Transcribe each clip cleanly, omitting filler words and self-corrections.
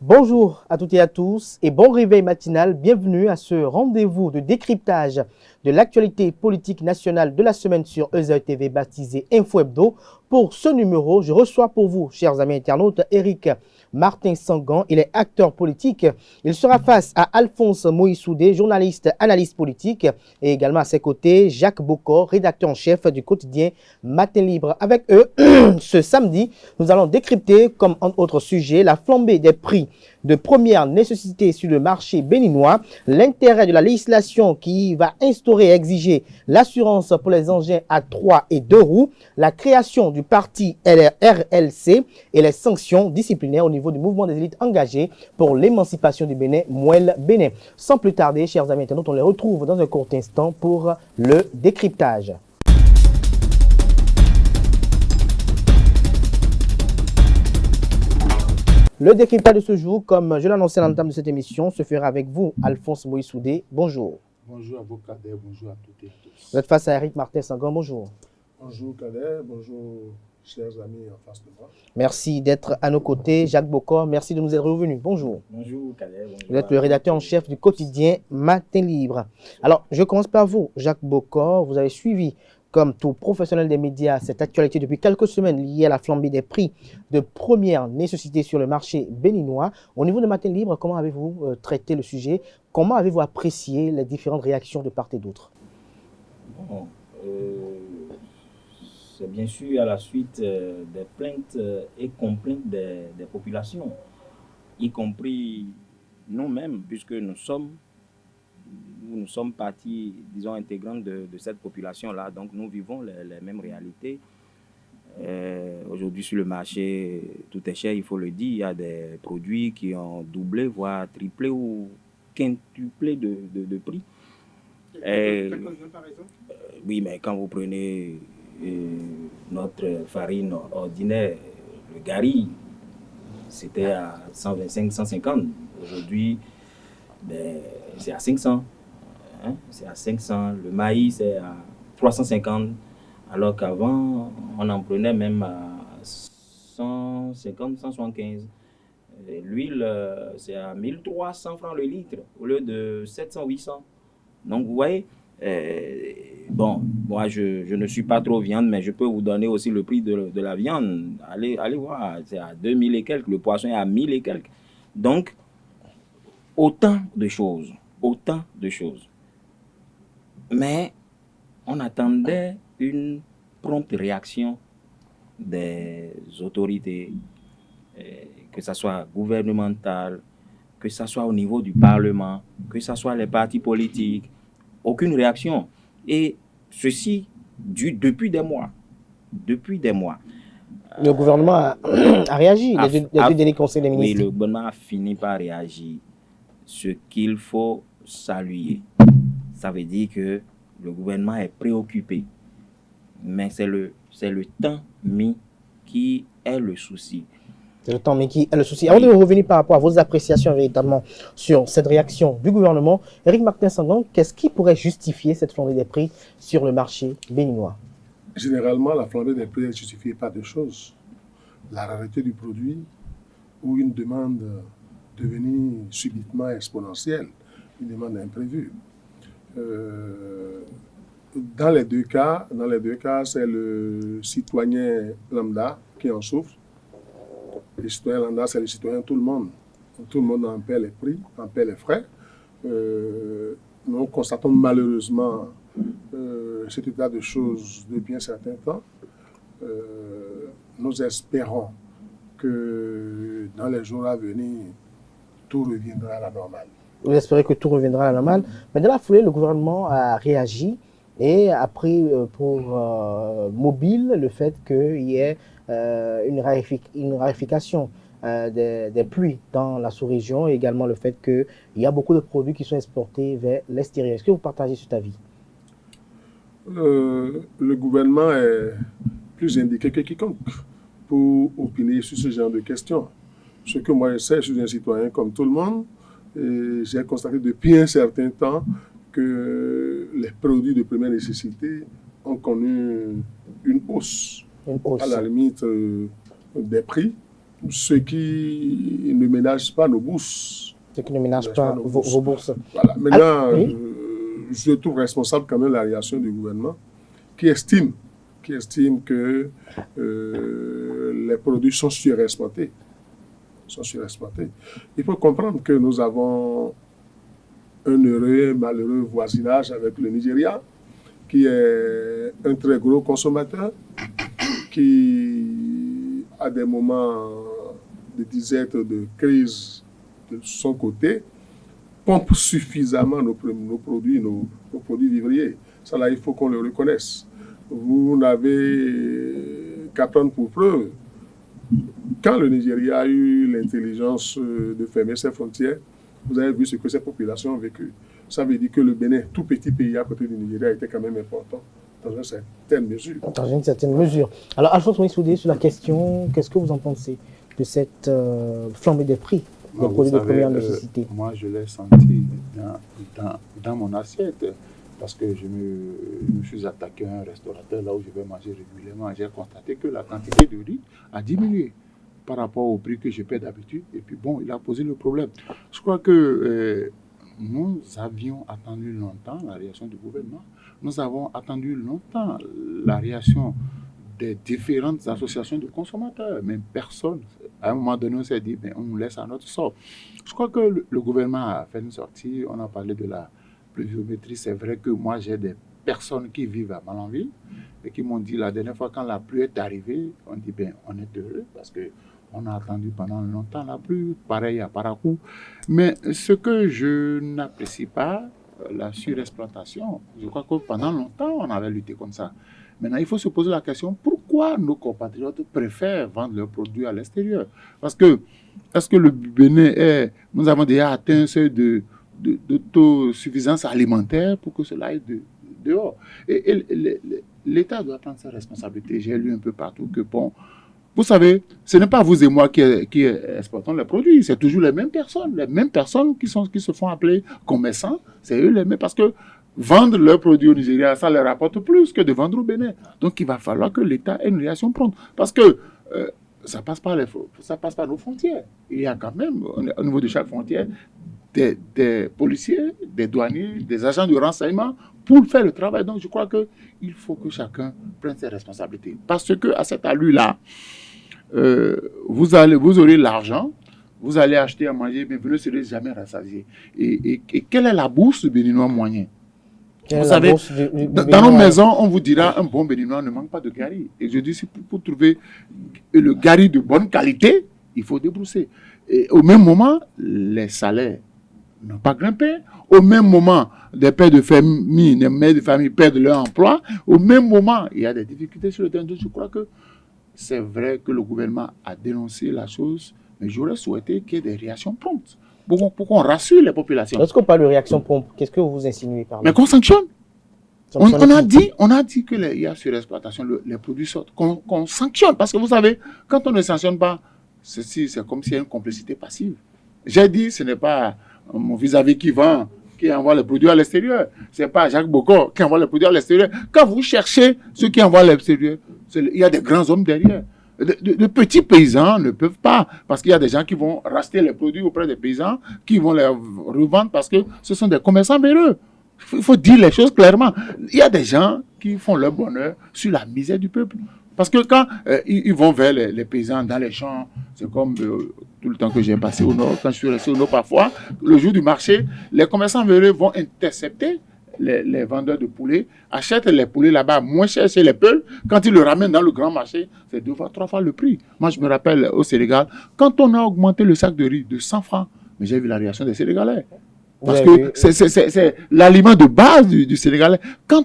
Bonjour à toutes et à tous et bon réveil matinal. Bienvenue à ce rendez-vous de décryptage de l'actualité politique nationale de la semaine sur EZE TV baptisé Info Hebdo. Pour ce numéro, je reçois pour vous, chers amis internautes, Éric Martin Sangan. Il est acteur politique. Il sera face à Alphonse Moïsoudé, journaliste, analyste politique, et également à ses côtés, Jacques Bocor, rédacteur en chef du quotidien Matin Libre. Avec eux, ce samedi, nous allons décrypter, comme entre autres sujets, la flambée des prix de première nécessité sur le marché béninois, l'intérêt de la législation qui va instaurer et exiger l'assurance pour les engins à 3 et 2 roues, la création du parti RLC et les sanctions disciplinaires au niveau du mouvement des élites engagées pour l'émancipation du Bénin, Mouel Bénin. Sans plus tarder, chers amis internautes, on les retrouve dans un court instant pour le décryptage. Le décryptage de ce jour, comme je l'annonçais à l'entame de cette émission, se fera avec vous, Alphonse Moïsoudé. Bonjour. Bonjour à vos cadets, bonjour à toutes et à tous. Vous êtes face à Éric Martin Sangan, bonjour. Bonjour cadets, bonjour chers amis en face de moi. Merci d'être à nos côtés. Jacques Bocor, merci de nous être revenu. Bonjour. Bonjour cadet. Bonjour. Vous êtes le rédacteur en chef du quotidien Matin Libre. Alors, je commence par vous, Jacques Bocor. Vous avez suivi, comme tout professionnel des médias, cette actualité depuis quelques semaines liée à la flambée des prix de première nécessité sur le marché béninois. Au niveau de Matin Libre, comment avez-vous traité le sujet? Comment avez-vous apprécié les différentes réactions de part et d'autre? Bon, c'est bien sûr à la suite des plaintes et complaintes des populations, y compris nous-mêmes, puisque nous sommes partie, disons, intégrante de cette population-là. Donc nous vivons les mêmes réalités. Aujourd'hui sur le marché, tout est cher, il faut le dire. Il y a des produits qui ont doublé, voire triplé ou quintuplé de prix. Oui, mais quand vous prenez notre farine ordinaire, le gari, c'était à 125, 150. Aujourd'hui, c'est à 500. Hein? C'est à 500. Le maïs, c'est à 350. Alors qu'avant, on en prenait même à 150, 175. L'huile, c'est à 1300 francs le litre au lieu de 700, 800. Donc, vous voyez, bon, moi, je ne suis pas trop viande, mais je peux vous donner aussi le prix de la viande. Allez voir, c'est à 2000 et quelques, le poisson est à 1000 et quelques. Donc, autant de choses. Mais on attendait une prompte réaction des autorités, que ce soit gouvernementale, que ce soit au niveau du Parlement, que ce soit les partis politiques. Aucune réaction. Et ceci depuis des mois. Le gouvernement a réagi, les deux derniers conseils des ministres. Oui, le gouvernement a fini par réagir. Ce qu'il faut saluer. Ça veut dire que le gouvernement est préoccupé. Mais c'est le temps mis qui est le souci. C'est le temps, mais qui est le souci. Avant de revenir par rapport à vos appréciations véritablement sur cette réaction du gouvernement, Éric Martin Sangan, qu'est-ce qui pourrait justifier cette flambée des prix sur le marché béninois? Généralement, la flambée des prix est justifiée par deux choses. La rareté du produit ou une demande devenue subitement exponentielle, une demande imprévue. Dans les deux cas, c'est le citoyen lambda qui en souffre. Les citoyens lambda, c'est les citoyens tout le monde. Tout le monde en paie les prix, en paie les frais. Nous constatons malheureusement cet état de choses depuis un certain temps. Nous espérons que dans les jours à venir, tout reviendra à la normale. Vous espérez que tout reviendra à la normale. Mais dans la foulée, le gouvernement a réagi et a pris pour mobile le fait qu'il y ait une raréfaction des pluies dans la sous-région et également le fait qu'il y a beaucoup de produits qui sont exportés vers l'extérieur. Est-ce que vous partagez cet avis? Le gouvernement est plus indiqué que quiconque pour opiner sur ce genre de questions. Ce que moi je sais, je suis un citoyen comme tout le monde et j'ai constaté depuis un certain temps que les produits de première nécessité ont connu une hausse. À la limite des prix. ce qui ne ménage pas nos bourses. Ce qui ne ménage pas vos bourses. Voilà. Maintenant, oui. Je trouve responsable quand même la réaction du gouvernement qui estime que les produits sont surexploités. Il faut comprendre que nous avons un heureux et malheureux voisinage avec le Nigeria, qui est un très gros consommateur, qui, à des moments de disette, de crise de son côté, pompe suffisamment nos produits vivriers. Ça là, il faut qu'on le reconnaisse. Vous n'avez qu'à prendre pour preuve, quand le Nigeria a eu l'intelligence de fermer ses frontières, vous avez vu ce que ces populations ont vécu. Ça veut dire que le Bénin, tout petit pays à côté du Nigeria, était quand même important dans une certaine mesure. Dans une certaine mesure. Alors, Alphonse Soudé, sur la question, qu'est-ce que vous en pensez de cette flambée des prix des produits de première nécessité? Moi, je l'ai senti dans mon assiette, parce que je me suis attaqué à un restaurateur là où je vais manger régulièrement. J'ai constaté que la quantité de riz a diminué par rapport au prix que je paie d'habitude. Et puis bon, il a posé le problème. Je crois que nous avions attendu longtemps la réaction du gouvernement. Nous avons attendu longtemps la réaction des différentes associations de consommateurs. Même personne, à un moment donné, on s'est dit, on nous laisse à notre sort. Je crois que le gouvernement a fait une sortie. On a parlé de la pluviométrie. C'est vrai que moi, j'ai des personnes qui vivent à Malanville et qui m'ont dit la dernière fois, quand la pluie est arrivée, on dit, on est heureux parce qu'on a attendu pendant longtemps la pluie, pareil à Parakou. Mais ce que je n'apprécie pas, la surexploitation, je crois que pendant longtemps, on avait lutté comme ça. Maintenant, il faut se poser la question, pourquoi nos compatriotes préfèrent vendre leurs produits à l'extérieur? Parce que, est-ce que le Bénin nous avons déjà atteint un seuil d'autosuffisance alimentaire pour que cela aille dehors? Et l'État doit prendre ses responsabilités. J'ai lu un peu partout que, vous savez, ce n'est pas vous et moi qui exportons les produits, c'est toujours les mêmes personnes qui se font appeler commerçants, c'est eux les mêmes, parce que vendre leurs produits au Nigeria, ça leur rapporte plus que de vendre au Bénin. Donc, il va falloir que l'État ait une réaction prompte. Parce que ça passe par nos frontières. Il y a quand même, au niveau de chaque frontière, des policiers, des douaniers, des agents de renseignement pour faire le travail. Donc, je crois qu'il faut que chacun prenne ses responsabilités. Parce qu'à cette allure-là, vous aurez l'argent, vous allez acheter à manger, mais vous ne serez jamais rassasié. Et quelle est la bourse du Béninois moyen? Vous savez, dans nos maisons, on vous dira un bon Béninois ne manque pas de gari. Et je dis, pour trouver le gari de bonne qualité, il faut débrousser. Et au même moment, les salaires n'ont pas grimpé. Au même moment, des pères de famille, des mères de famille perdent leur emploi. Au même moment, il y a des difficultés sur le terrain. Je crois que c'est vrai que le gouvernement a dénoncé la chose, mais j'aurais souhaité qu'il y ait des réactions promptes pour qu'on rassure les populations. Lorsqu'on parle de réaction prompte, qu'est-ce que vous insinuez par là? Mais qu'on sanctionne. On a dit qu'il y a surexploitation, les produits sortent, qu'on sanctionne. Parce que vous savez, quand on ne sanctionne pas, c'est comme s'il y a une complicité passive. J'ai dit, ce n'est pas mon vis-à-vis qui envoie les produits à l'extérieur. Ce n'est pas Jacques Bokor qui envoie les produits à l'extérieur. Quand vous cherchez ceux qui envoient à l'extérieur, il y a des grands hommes derrière. De petits paysans ne peuvent pas, parce qu'il y a des gens qui vont racheter les produits auprès des paysans, qui vont les revendre parce que ce sont des commerçants véreux. Il faut dire les choses clairement. Il y a des gens qui font leur bonheur sur la misère du peuple. Parce que quand ils vont vers les paysans dans les champs, c'est comme tout le temps que j'ai passé au nord, quand je suis resté au nord parfois, le jour du marché, les commerçants véreux vont intercepter les vendeurs de poulets, achètent les poulets là-bas moins cher chez les Peuls. Quand ils le ramènent dans le grand marché, c'est 2 fois, 3 fois le prix. Moi, je me rappelle au Sénégal, quand on a augmenté le sac de riz de 100 francs, mais j'ai vu la réaction des Sénégalais. Parce que c'est l'aliment de base du Sénégalais. Quand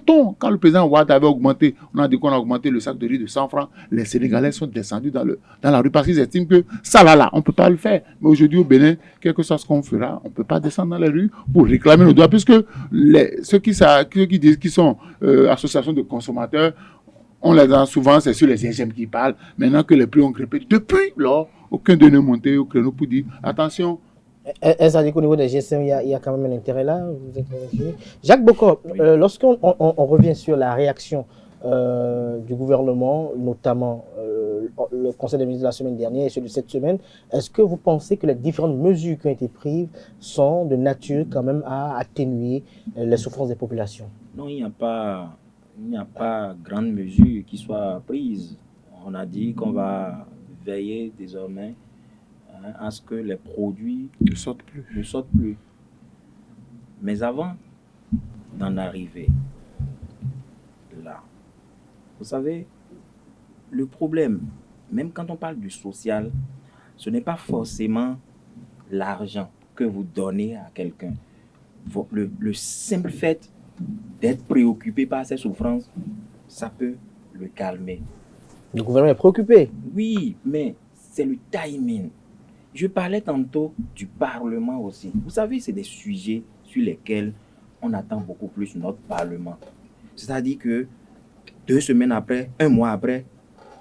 le président Ouad avait augmenté, on a dit qu'on a augmenté le sac de riz de 100 francs, les Sénégalais sont descendus dans la rue parce qu'ils estiment que ça là, on ne peut pas le faire. Mais aujourd'hui au Bénin, quel que soit ce qu'on fera, on ne peut pas descendre dans les rues pour réclamer nos droits, puisque ceux qui disent qu'ils sont associations de consommateurs, on les a souvent, c'est sur les GSM qui parlent. Maintenant que les prix ont grimpé, depuis lors, aucun de nous monté au créneau pour dire attention. Est-ce à dire qu'au niveau des GSM, il y a quand même un intérêt là? Jacques Bokor, oui. Lorsqu'on revient sur la réaction du gouvernement, notamment le Conseil des ministres de la semaine dernière et celui de cette semaine, est-ce que vous pensez que les différentes mesures qui ont été prises sont de nature quand même à atténuer les souffrances des populations? Non, il n'y a pas grande mesure qui soit prise. On a dit qu'on va veiller désormais à ce que les produits ne sortent plus. Mais avant d'en arriver là, vous savez, le problème, même quand on parle du social, ce n'est pas forcément l'argent que vous donnez à quelqu'un. Le simple fait d'être préoccupé par ses souffrances, ça peut le calmer. Le gouvernement est préoccupé. Oui, mais c'est le timing. Je parlais tantôt du Parlement aussi. Vous savez, c'est des sujets sur lesquels on attend beaucoup plus notre Parlement. C'est-à-dire que 2 semaines après, 1 mois après,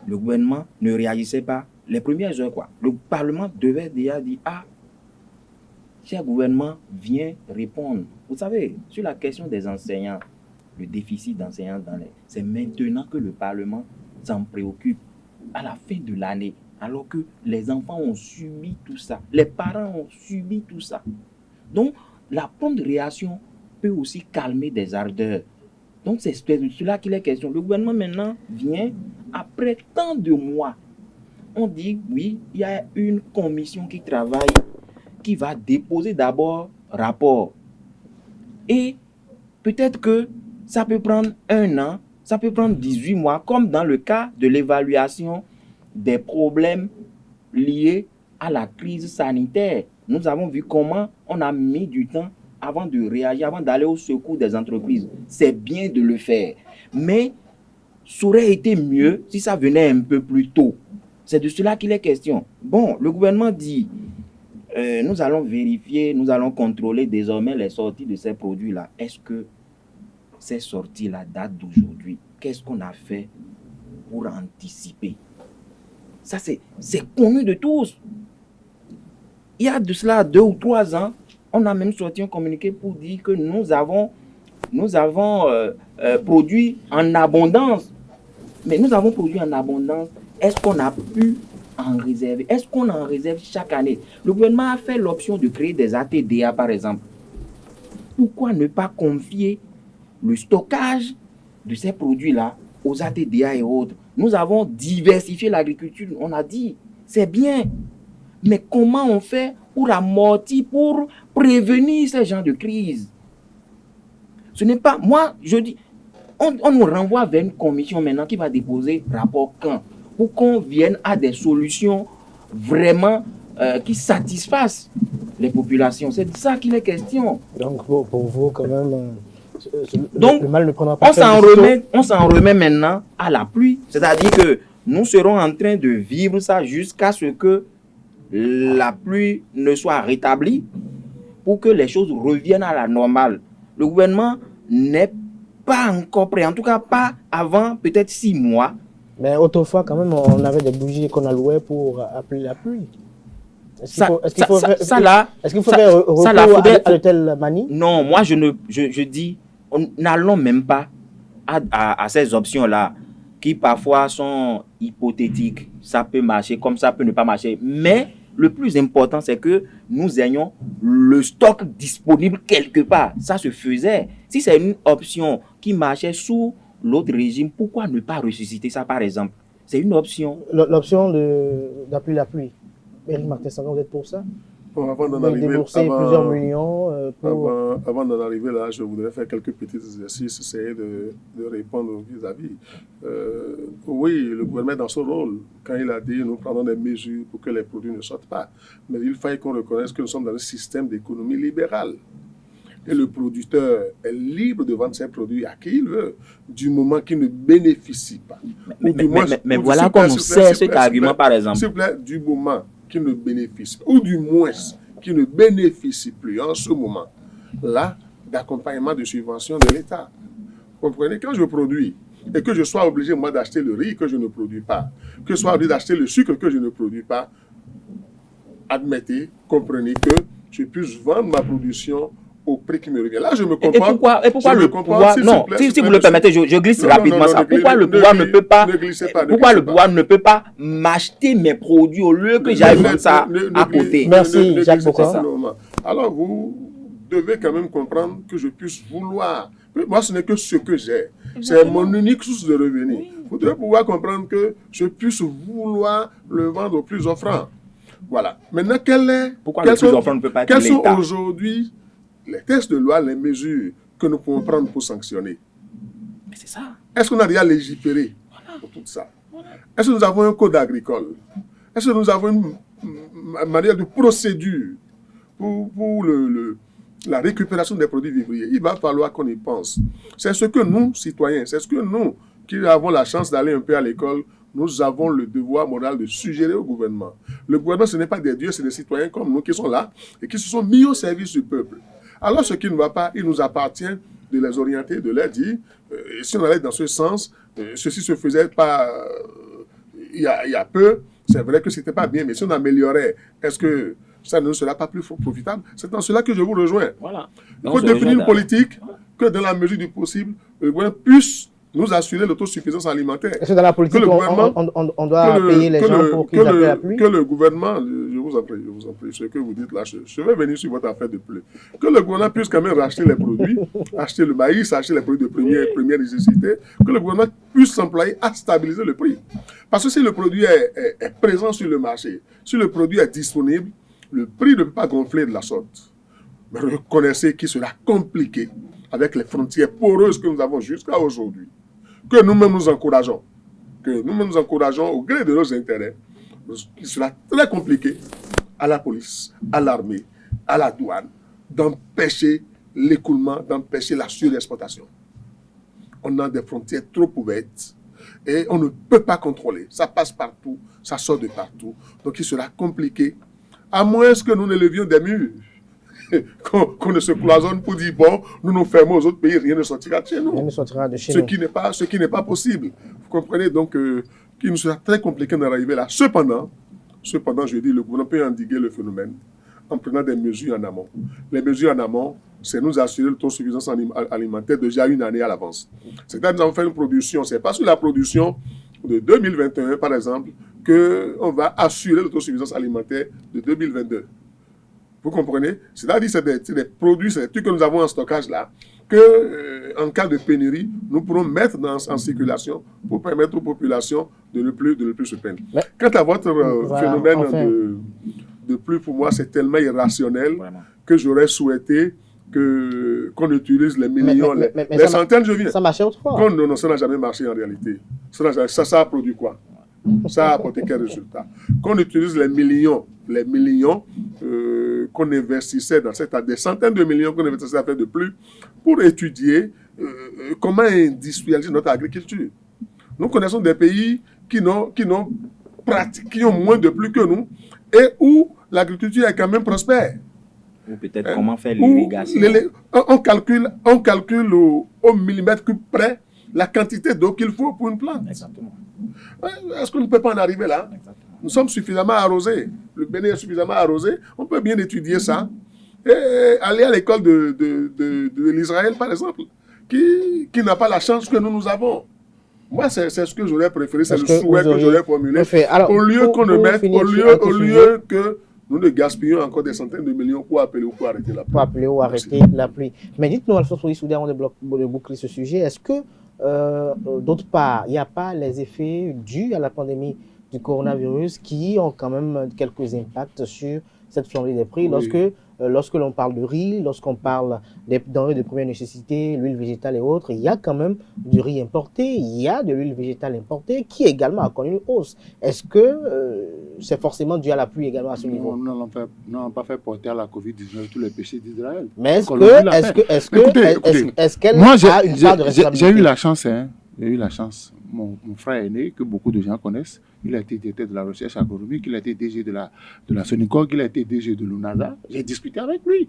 le gouvernement ne réagissait pas. Les premières heures, le Parlement devait déjà dire « Ah, cher gouvernement, viens répondre. » Vous savez, sur la question des enseignants, le déficit d'enseignants c'est maintenant que le Parlement s'en préoccupe à la fin de l'année, alors que les enfants ont subi tout ça, les parents ont subi tout ça. Donc, la prompte réaction peut aussi calmer des ardeurs. Donc, c'est de cela qu'il est question. Le gouvernement maintenant vient, après tant de mois, on dit, oui, il y a une commission qui travaille, qui va déposer d'abord rapport. Et peut-être que ça peut prendre 1 an, ça peut prendre 18 mois, comme dans le cas de l'évaluation des problèmes liés à la crise sanitaire. Nous avons vu comment on a mis du temps avant de réagir, avant d'aller au secours des entreprises. C'est bien de le faire. Mais ça aurait été mieux si ça venait un peu plus tôt. C'est de cela qu'il est question. Bon, le gouvernement dit, nous allons vérifier, nous allons contrôler désormais les sorties de ces produits-là. Est-ce que ces sorties-là datent d'aujourd'hui? Qu'est-ce qu'on a fait pour anticiper? Ça, c'est connu de tous. Il y a de cela 2 ou 3 ans, on a même sorti un communiqué pour dire que nous avons produit en abondance. Mais nous avons produit en abondance. Est-ce qu'on a pu en réserver? Est-ce qu'on en réserve chaque année? Le gouvernement a fait l'option de créer des ATDA, par exemple. Pourquoi ne pas confier le stockage de ces produits-là aux ATDA et autres? Nous avons diversifié l'agriculture. On a dit, c'est bien. Mais comment on fait pour amortir, pour prévenir ces genres de crise? Ce n'est pas... Moi, je dis... On nous renvoie vers une commission maintenant qui va déposer rapport quand? Pour qu'on vienne à des solutions vraiment qui satisfassent les populations. C'est de ça qu'il est question. Donc, pour vous, quand même, donc, le mal ne prendra pas on s'en remet maintenant à la pluie. C'est-à-dire que nous serons en train de vivre ça jusqu'à ce que la pluie ne soit rétablie pour que les choses reviennent à la normale. Le gouvernement n'est pas encore prêt, en tout cas pas avant peut-être 6 mois. Mais autrefois, quand même, on avait des bougies qu'on allouait pour appeler la pluie. Est-ce qu'il faut faire recours à de telles manies? Non, moi je dis, n'allons même pas à ces options-là qui parfois sont hypothétiques. Ça peut marcher comme ça peut ne pas marcher. Mais le plus important, c'est que nous ayons le stock disponible quelque part. Ça se faisait. Si c'est une option qui marchait sous l'autre régime, pourquoi ne pas ressusciter ça, par exemple? C'est une option. L'option d'appeler la pluie. Éric Martin Sanson, vous êtes pour ça? Bon, avant d'en arriver, plusieurs millions avant d'en arriver là, je voudrais faire quelques petits exercices, essayer de répondre vis-à-vis. Oui, le gouvernement est dans son rôle quand il a dit nous prenons des mesures pour que les produits ne sortent pas. Mais il fallait qu'on reconnaisse que nous sommes dans un système d'économie libérale. Et le producteur est libre de vendre ses produits à qui il veut, du moment qu'il ne bénéficie pas. Mais voilà qu'on nous sert cet argument, par exemple. S'il vous plaît, du moment qu'il ne bénéficie pas, ou du moins qui ne bénéficie plus en ce moment-là d'accompagnement de subventions de l'État. Vous comprenez? Quand je produis et que je sois obligé, moi, d'acheter le riz que je ne produis pas, que je sois obligé d'acheter le sucre que je ne produis pas, admettez, comprenez que je puisse vendre ma production au prix qui me revient. Là, je me comprends. Et pourquoi le pouvoir... Non, si vous le permettez, je glisse rapidement ça. Pourquoi le pouvoir ne peut pas... Pourquoi le pouvoir ne peut pas m'acheter mes produits au lieu que j'aille vendre ça à côté? Merci, Jacques Bocor. Alors, vous devez quand même comprendre que je puisse vouloir... Moi, ce n'est que ce que j'ai. C'est mon unique source de revenus. Vous devez pouvoir comprendre que je puisse vouloir le vendre au plus offrant. Voilà. Maintenant, pourquoi le plus offrant ne peut pas être l'État? Quels sont aujourd'hui les textes de loi, les mesures que nous pouvons prendre pour sanctionner? Mais c'est ça. Est-ce qu'on a déjà légiféré pour tout ça? Est-ce que nous avons un code agricole? Est-ce que nous avons une manière de procédure pour la récupération des produits vivriers? Il va falloir qu'on y pense. C'est ce que nous, citoyens, c'est ce que nous, qui avons la chance d'aller un peu à l'école, nous avons le devoir moral de suggérer au gouvernement. Le gouvernement, ce n'est pas des dieux, c'est des citoyens comme nous qui sont là et qui se sont mis au service du peuple. Alors, ce qui ne va pas, il nous appartient de les orienter, de leur dire, si on allait dans ce sens, ceci se faisait pas il y a peu, c'est vrai que ce n'était pas bien, mais si on améliorait, est-ce que ça ne sera pas plus profitable? C'est dans cela que je vous rejoins. Voilà. Il faut définir une politique que, dans la mesure du possible, le gouvernement puisse nous assurer l'autosuffisance alimentaire. Est-ce que dans la politique, on doit payer les gens pour qu'ils appellent la pluie? Que le gouvernement, je vous en prie, ce que vous dites là, je vais venir sur votre affaire de pluie. Que le gouvernement puisse quand même racheter les produits, acheter le maïs, acheter les produits de première nécessité, que le gouvernement puisse s'employer à stabiliser le prix. Parce que si le produit est présent sur le marché, si le produit est disponible, le prix ne peut pas gonfler de la sorte. Mais reconnaissez qu'il sera compliqué avec les frontières poreuses que nous avons jusqu'à aujourd'hui, que nous-mêmes nous encourageons, au gré de nos intérêts, il sera très compliqué à la police, à l'armée, à la douane, d'empêcher l'écoulement, d'empêcher la surexploitation. On a des frontières trop ouvertes et on ne peut pas contrôler. Ça passe partout, ça sort de partout. Donc il sera compliqué, à moins que nous ne levions des murs. Qu'on ne se cloisonne pour dire, bon, nous nous fermons aux autres pays, rien ne sortira de chez nous. Rien ne sortira de chez nous. Ce qui n'est pas possible. Vous comprenez donc qu'il nous sera très compliqué d'en arriver là. Cependant, je dis, le gouvernement peut endiguer le phénomène en prenant des mesures en amont. Les mesures en amont, c'est nous assurer l'autosuffisance alimentaire déjà une année à l'avance. C'est-à-dire que nous avons fait une production. Ce n'est pas sur la production de 2021, par exemple, qu'on va assurer l'autosuffisance alimentaire de 2022. Vous comprenez? C'est-à-dire que c'est des produits, c'est des trucs que nous avons en stockage là, que en cas de pénurie, nous pourrons mettre en circulation pour permettre aux populations de ne plus se peindre. Mais, quant à votre phénomène de pluie, pour moi, c'est tellement irrationnel que j'aurais souhaité qu'on utilise les millions, les centaines, je viens. Ça marchait autrefois. Non, ça n'a jamais marché en réalité. Ça a produit quoi? Ça a apporté quel résultat? Qu'on utilise les millions qu'on investissait des centaines de millions qu'on investissait à faire de pluie pour étudier comment industrialiser notre agriculture. Nous connaissons des pays qui ont moins de pluie que nous et où l'agriculture est quand même prospère. Ou peut-être comment faire l'irrigation. On calcule au millimètre cube près la quantité d'eau qu'il faut pour une plante. Exactement. Est-ce qu'on ne peut pas en arriver là? Exactement. Nous sommes suffisamment arrosés. Le Bénin est suffisamment arrosé. On peut bien étudier ça. Et aller à l'école de l'Israël, par exemple, qui n'a pas la chance que nous avons. Moi, c'est ce que j'aurais préféré, c'est le souhait que j'aurais formulé. Au lieu qu'on ne mette, au lieu que nous ne gaspillons encore des centaines de millions pour appeler ou pour arrêter la pluie. Pour appeler ou arrêter la pluie. Mais dites-nous, Alphonse Soudan, de boucler ce sujet, est-ce que, d'autre part, il n'y a pas les effets dus à la pandémie du coronavirus qui ont quand même quelques impacts sur cette flambée des prix? Oui. Lorsque l'on parle de riz, lorsqu'on parle des denrées de première nécessité, l'huile végétale et autres, il y a quand même du riz importé, il y a de l'huile végétale importée qui également a connu une hausse. Est-ce que c'est forcément dû à la pluie également à ce niveau? Nous n'avons pas fait porter à la COVID-19 tous les péchés d'Israël. Mais est-ce qu'elle a une part de responsabilité? J'ai eu la chance, mon frère aîné, que beaucoup de gens connaissent, il a été directeur de la recherche agronomique, il a été DG de la Sonicog, il a été DG de l'UNASA. J'ai discuté avec lui.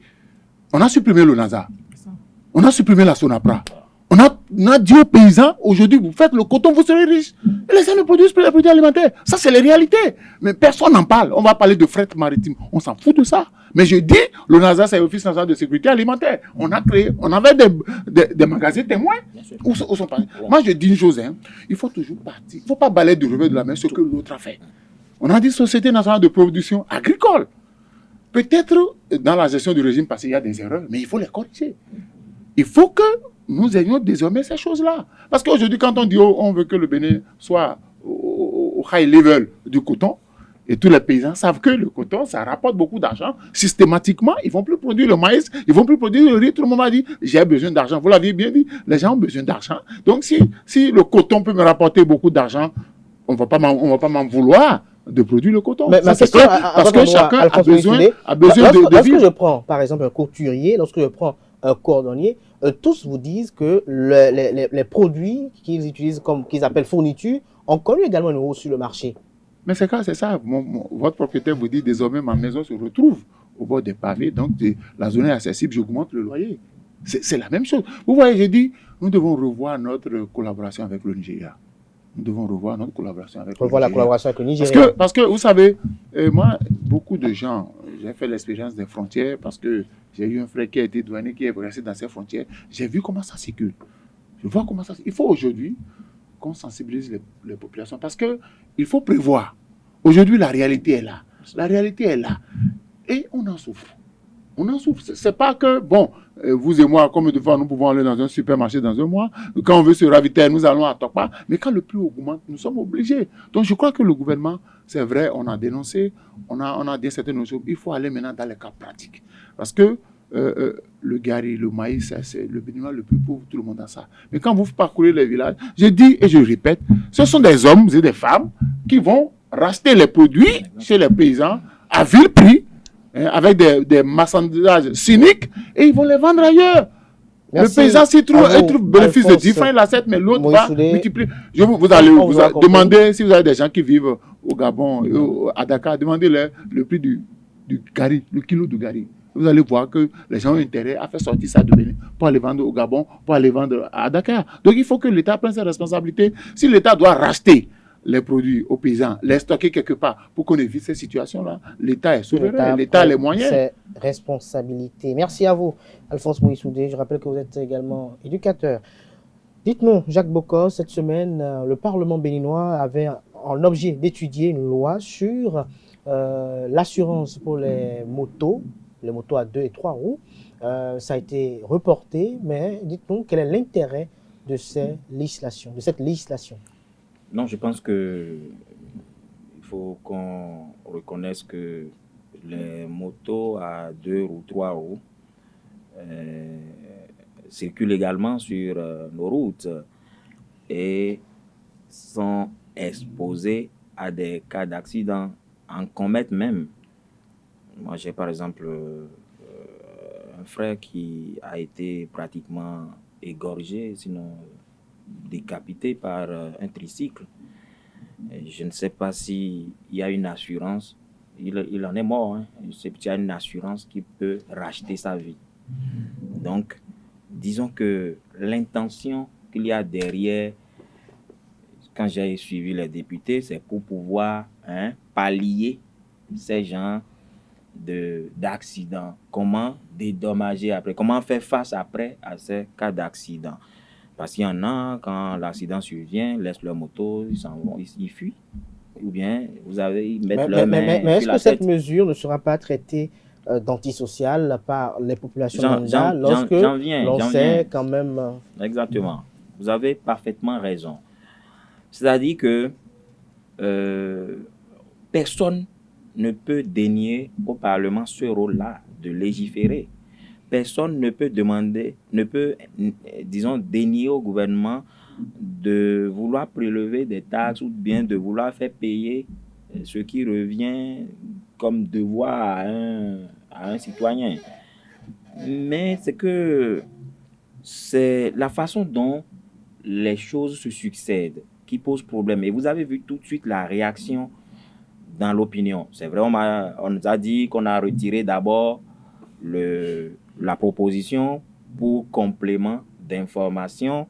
On a supprimé l'UNASA. On a supprimé la Sonapra. On a dit aux paysans, aujourd'hui, vous faites le coton, vous serez riches. Et les gens ne produisent plus les produits alimentaires. Ça, c'est les réalités. Mais personne n'en parle. On va parler de fret maritime. On s'en fout de ça. Mais je dis, le NASA, c'est l'Office national de sécurité alimentaire. On avait des magasins témoins. Où sont passés. Moi, je dis une chose, il faut toujours partir. Il ne faut pas balayer du revers de la main ce que l'autre a fait. On a dit Société nationale de production agricole. Peut-être dans la gestion du régime passé, il y a des erreurs, mais il faut les corriger. Il faut que nous ayons désormais ces choses-là. Parce qu'aujourd'hui, quand on dit on veut que le Bénin soit au high level du coton, et tous les paysans savent que le coton, ça rapporte beaucoup d'argent. Systématiquement, ils ne vont plus produire le maïs, ils ne vont plus produire le riz. Tout le monde a dit, j'ai besoin d'argent. Vous l'avez bien dit, les gens ont besoin d'argent. Donc, si le coton peut me rapporter beaucoup d'argent, on ne va pas m'en vouloir de produire le coton. Mais c'est clair, parce que chacun a besoin de lorsque vivre. je prends, par exemple, un couturier, lorsque je prends un cordonnier, tous vous disent que les produits qu'ils utilisent, qu'ils appellent fournitures, ont connu également une hausse sur le marché. Mais c'est ça. Votre propriétaire vous dit, désormais, ma maison se retrouve au bord des pavés, donc la zone est accessible, j'augmente le loyer. C'est la même chose. Vous voyez, j'ai dit, nous devons revoir notre collaboration avec le Nigeria. Nous devons revoir notre collaboration avec le Nigeria. La collaboration avec le Nigeria. Parce que vous savez, moi, beaucoup de gens, j'ai fait l'expérience des frontières parce que j'ai eu un frère qui a été douanier, qui est resté dans ces frontières. J'ai vu comment ça circule. Je vois comment ça circule. Il faut aujourd'hui qu'on sensibilise les populations parce qu'il faut prévoir. Aujourd'hui, la réalité est là. La réalité est là. Et on en souffre. On en souffre. C'est pas que, bon, vous et moi, comme de fois, nous pouvons aller dans un supermarché dans un mois. Quand on veut se ravitailler, nous allons à Tokpa. Mais quand le prix augmente, nous sommes obligés. Donc, je crois que le gouvernement, c'est vrai, on a dénoncé, on a dit certaines notions. Il faut aller maintenant dans les cas pratiques. Parce que le gari, le maïs, c'est le béninois le plus pauvre, tout le monde a ça. Mais quand vous parcourez les villages, je dis et je répète, ce sont des hommes et des femmes qui vont racheter les produits chez les paysans à vil prix, avec des marchandages cyniques, et ils vont les vendre ailleurs. Merci. Le paysan, s'il trouve bénéfice de 10 francs, il achète, mais l'autre va multiplier. Vous allez demander, si vous avez des gens qui vivent au Gabon, à Dakar, demandez-leur le prix du gari, le kilo de gari. Vous allez voir que les gens ont intérêt à faire sortir ça de Bénin pour aller vendre au Gabon, pour aller vendre à Dakar. Donc il faut que l'État prenne ses responsabilités. Si l'État doit racheter les produits aux paysans, les stocker quelque part pour qu'on évite ces situations-là, l'État est souverain, l'État a les moyens. C'est responsabilité. Merci à vous, Alphonse Moïsoudé. Je rappelle que vous êtes également éducateur. Dites-nous, Jacques Bokos, cette semaine, le Parlement béninois avait en objet d'étudier une loi sur l'assurance pour les motos à 2 et 3 roues. Ça a été reporté, mais dites-nous, quel est l'intérêt de cette législation? Non, je pense qu'il faut qu'on reconnaisse que les motos à 2 ou 3 roues circulent également sur nos routes et sont exposés à des cas d'accident, en commettent même. Moi, j'ai par exemple un frère qui a été pratiquement égorgé, sinon décapité par un tricycle. Et je ne sais pas s'il y a une assurance. Il en est mort. Il y a une assurance qui peut racheter sa vie. Donc, disons que l'intention qu'il y a derrière, quand j'ai suivi les députés, c'est pour pouvoir pallier ces gens d'accidents. Comment dédommager après? Comment faire face après à ces cas d'accident? Parce qu'il y en a, quand l'accident survient, laissent leur moto, ils s'en vont, ils fuient. Ou bien, ils mettent leurs mains mais est-ce sur que la cette tête. mesure ne sera pas traitée d'antisociale par les populations mondiales lorsque l'on sait quand même... Exactement. Vous avez parfaitement raison. C'est-à-dire que personne ne peut dénier au Parlement ce rôle-là de légiférer. Personne ne peut dénier au gouvernement de vouloir prélever des taxes ou bien de vouloir faire payer ce qui revient comme devoir à un citoyen. Mais c'est la façon dont les choses se succèdent qui pose problème. Et vous avez vu tout de suite la réaction dans l'opinion. C'est vrai, on nous a dit qu'on a retiré d'abord la proposition pour complément d'information,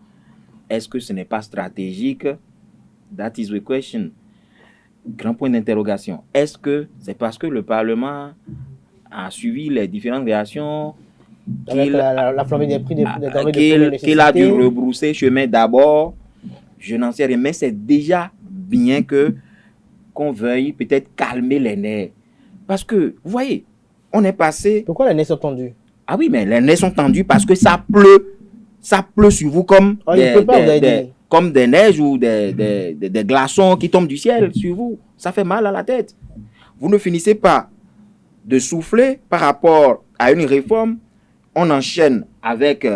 est-ce que ce n'est pas stratégique? That is the question. Grand point d'interrogation. Est-ce que c'est parce que le Parlement a suivi les différentes réactions Avec la flambée des prix des denrées de première qu'il a dû nécessité. rebrousser chemin d'abord? Je n'en sais rien, mais c'est déjà bien qu'on veuille peut-être calmer les nerfs. Parce que, vous voyez, on est passé... Pourquoi les nerfs sont tendus? Ah oui, mais les nerfs sont tendus parce que ça pleut. Ça pleut sur vous comme, Il pleut pas, vous avez dit. comme des neiges ou des glaçons qui tombent du ciel sur vous. Ça fait mal à la tête. Vous ne finissez pas de souffler par rapport à une réforme. On enchaîne avec